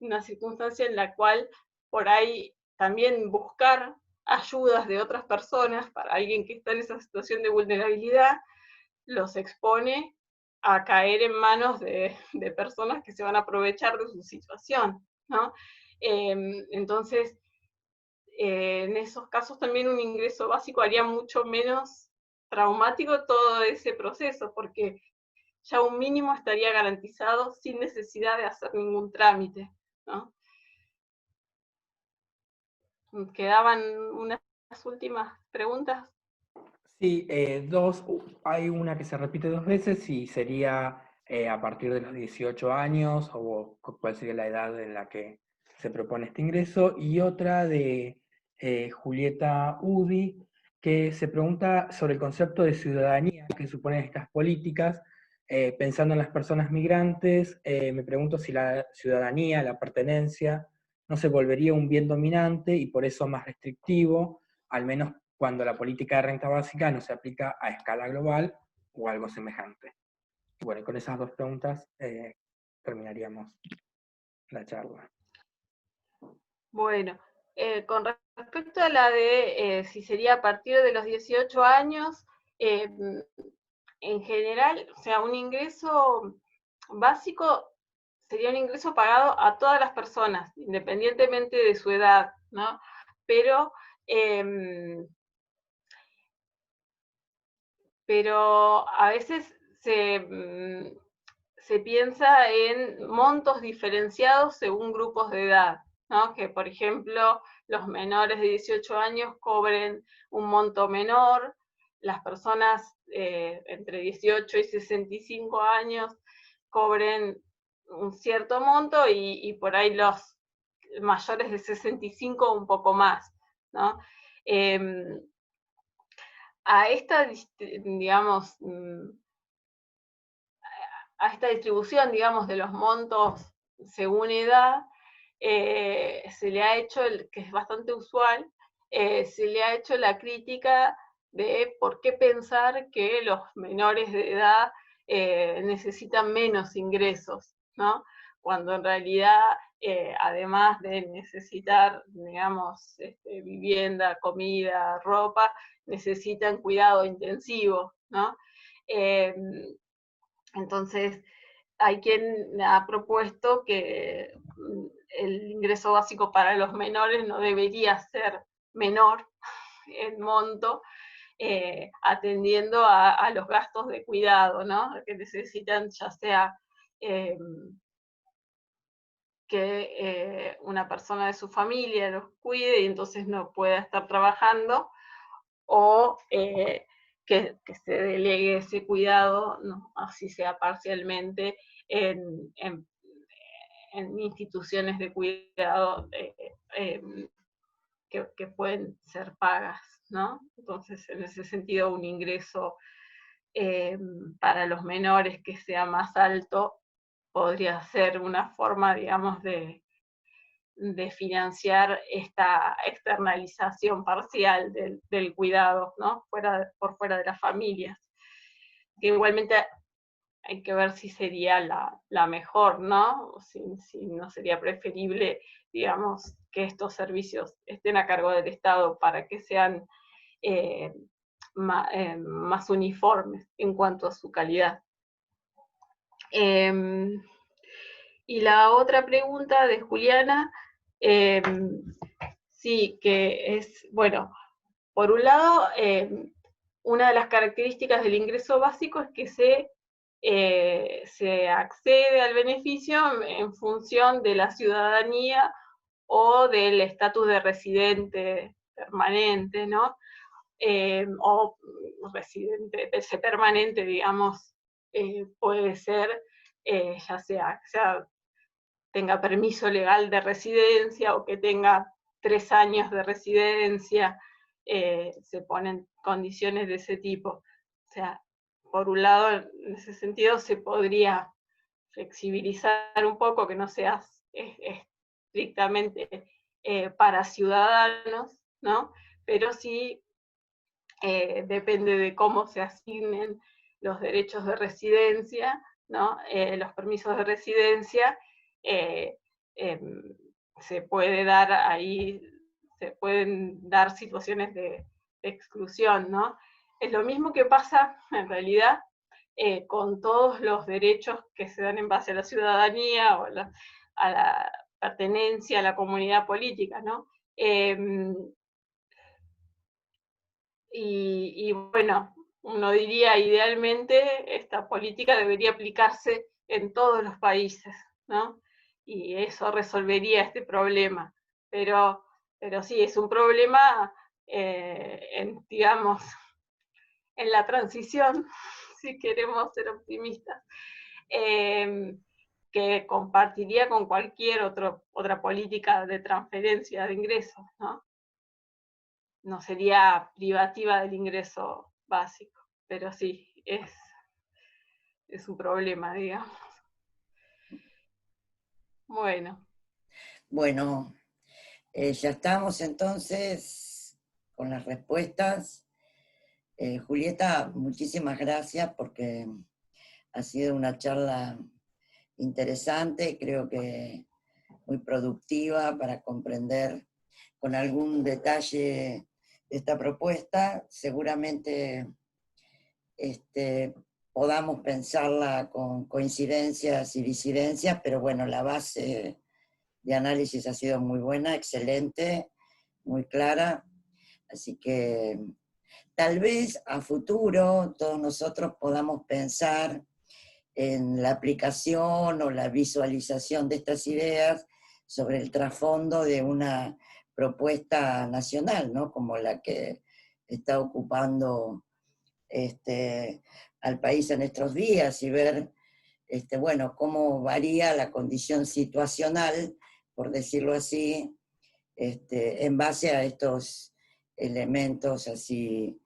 [SPEAKER 3] Una circunstancia en la cual por ahí también buscar ayudas de otras personas para alguien que está en esa situación de vulnerabilidad los expone a caer en manos de personas que se van a aprovechar de su situación, ¿no? Entonces, en esos casos también un ingreso básico haría mucho menos traumático todo ese proceso, porque ya un mínimo estaría garantizado sin necesidad de hacer ningún trámite, ¿no? ¿Quedaban unas últimas preguntas?
[SPEAKER 1] Sí, dos. Hay una que se repite dos veces y sería a partir de los 18 años o cuál sería la edad en la que se propone este ingreso. Y otra de Julieta Udi, que se pregunta sobre el concepto de ciudadanía que suponen estas políticas. Pensando en las personas migrantes, me pregunto si la ciudadanía, la pertenencia, no se volvería un bien dominante y por eso más restrictivo, al menos cuando la política de renta básica no se aplica a escala global o algo semejante. Y bueno, con esas dos preguntas terminaríamos la charla.
[SPEAKER 3] Bueno, con respecto a la de si sería a partir de los 18 años, en general, o sea, un ingreso básico sería un ingreso pagado a todas las personas, independientemente de su edad, ¿no? Pero a veces se piensa en montos diferenciados según grupos de edad, ¿no? Que, por ejemplo, los menores de 18 años cobren un monto menor, las personas entre 18 y 65 años cobren un cierto monto y por ahí los mayores de 65 un poco más, ¿no? A esta, digamos, a esta distribución, digamos, de los montos según edad, se le ha hecho, que es bastante usual, se le ha hecho la crítica de por qué pensar que los menores de edad necesitan menos ingresos, ¿no? Cuando en realidad, además de necesitar, digamos, vivienda, comida, ropa, necesitan cuidado intensivo, ¿no? Entonces, hay quien ha propuesto que el ingreso básico para los menores no debería ser menor en monto, atendiendo a los gastos de cuidado, ¿no? Que necesitan, ya sea que una persona de su familia los cuide y entonces no pueda estar trabajando, o que se delegue ese cuidado, ¿no? Así sea parcialmente, en instituciones de cuidado que pueden ser pagas, ¿no? Entonces, en ese sentido, un ingreso para los menores que sea más alto podría ser una forma, digamos, de financiar esta externalización parcial del cuidado, ¿no? Por fuera de las familias. Que igualmente hay que ver si sería la mejor, ¿no? Si no sería preferible, digamos, que estos servicios estén a cargo del Estado para que sean más uniformes en cuanto a su calidad. Y la otra pregunta de Juliana, sí, que es, bueno, por un lado, una de las características del ingreso básico es que se accede al beneficio en función de la ciudadanía o del estatus de residente permanente, ¿no? O residente permanente, digamos, puede ser ya sea tenga permiso legal de residencia o que tenga 3 años de residencia, se ponen condiciones de ese tipo. O sea, por un lado, en ese sentido se podría flexibilizar un poco, que no sea estrictamente para ciudadanos, ¿no? Pero sí depende de cómo se asignen los derechos de residencia, ¿no? Los permisos de residencia, se puede dar ahí, se pueden dar situaciones de exclusión, ¿no? Es lo mismo que pasa, en realidad, con todos los derechos que se dan en base a la ciudadanía o a la pertenencia a la comunidad política, ¿no? Y bueno, uno diría, idealmente, esta política debería aplicarse en todos los países, ¿no? Y eso resolvería este problema. Pero sí, es un problema, digamos, en la transición, si queremos ser optimistas, que compartiría con cualquier otra política de transferencia de ingresos, ¿no? No sería privativa del ingreso básico, pero sí, es un problema, digamos. Bueno.
[SPEAKER 2] Bueno, ya estamos entonces con las respuestas. Julieta, muchísimas gracias porque ha sido una charla interesante, creo que muy productiva para comprender con algún detalle esta propuesta. Seguramente podamos pensarla con coincidencias y disidencias, pero bueno, la base de análisis ha sido muy buena, excelente, muy clara, así que tal vez a futuro todos nosotros podamos pensar en la aplicación o la visualización de estas ideas sobre el trasfondo de una propuesta nacional, ¿no? Como la que está ocupando al país en estos días y ver, bueno, cómo varía la condición situacional, por decirlo así, en base a estos elementos así,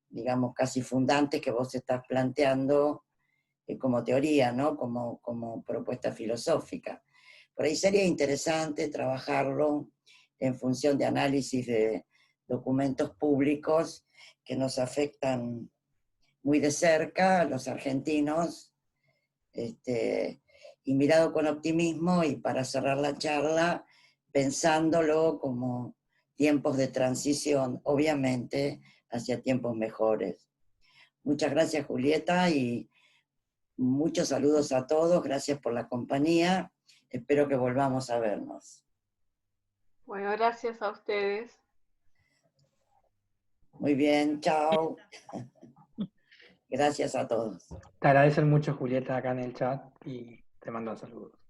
[SPEAKER 2] digamos, casi fundantes que vos estás planteando como teoría, ¿no? Como propuesta filosófica. Por ahí sería interesante trabajarlo en función de análisis de documentos públicos que nos afectan muy de cerca a los argentinos, y mirado con optimismo, y para cerrar la charla, pensándolo como tiempos de transición, obviamente, hacia tiempos mejores. Muchas gracias, Julieta, y muchos saludos a todos, gracias por la compañía, espero que volvamos a vernos.
[SPEAKER 3] Bueno, gracias a ustedes.
[SPEAKER 2] Muy bien, chao. Gracias a todos.
[SPEAKER 1] Te agradecen mucho, Julieta, acá en el chat y te mando saludos.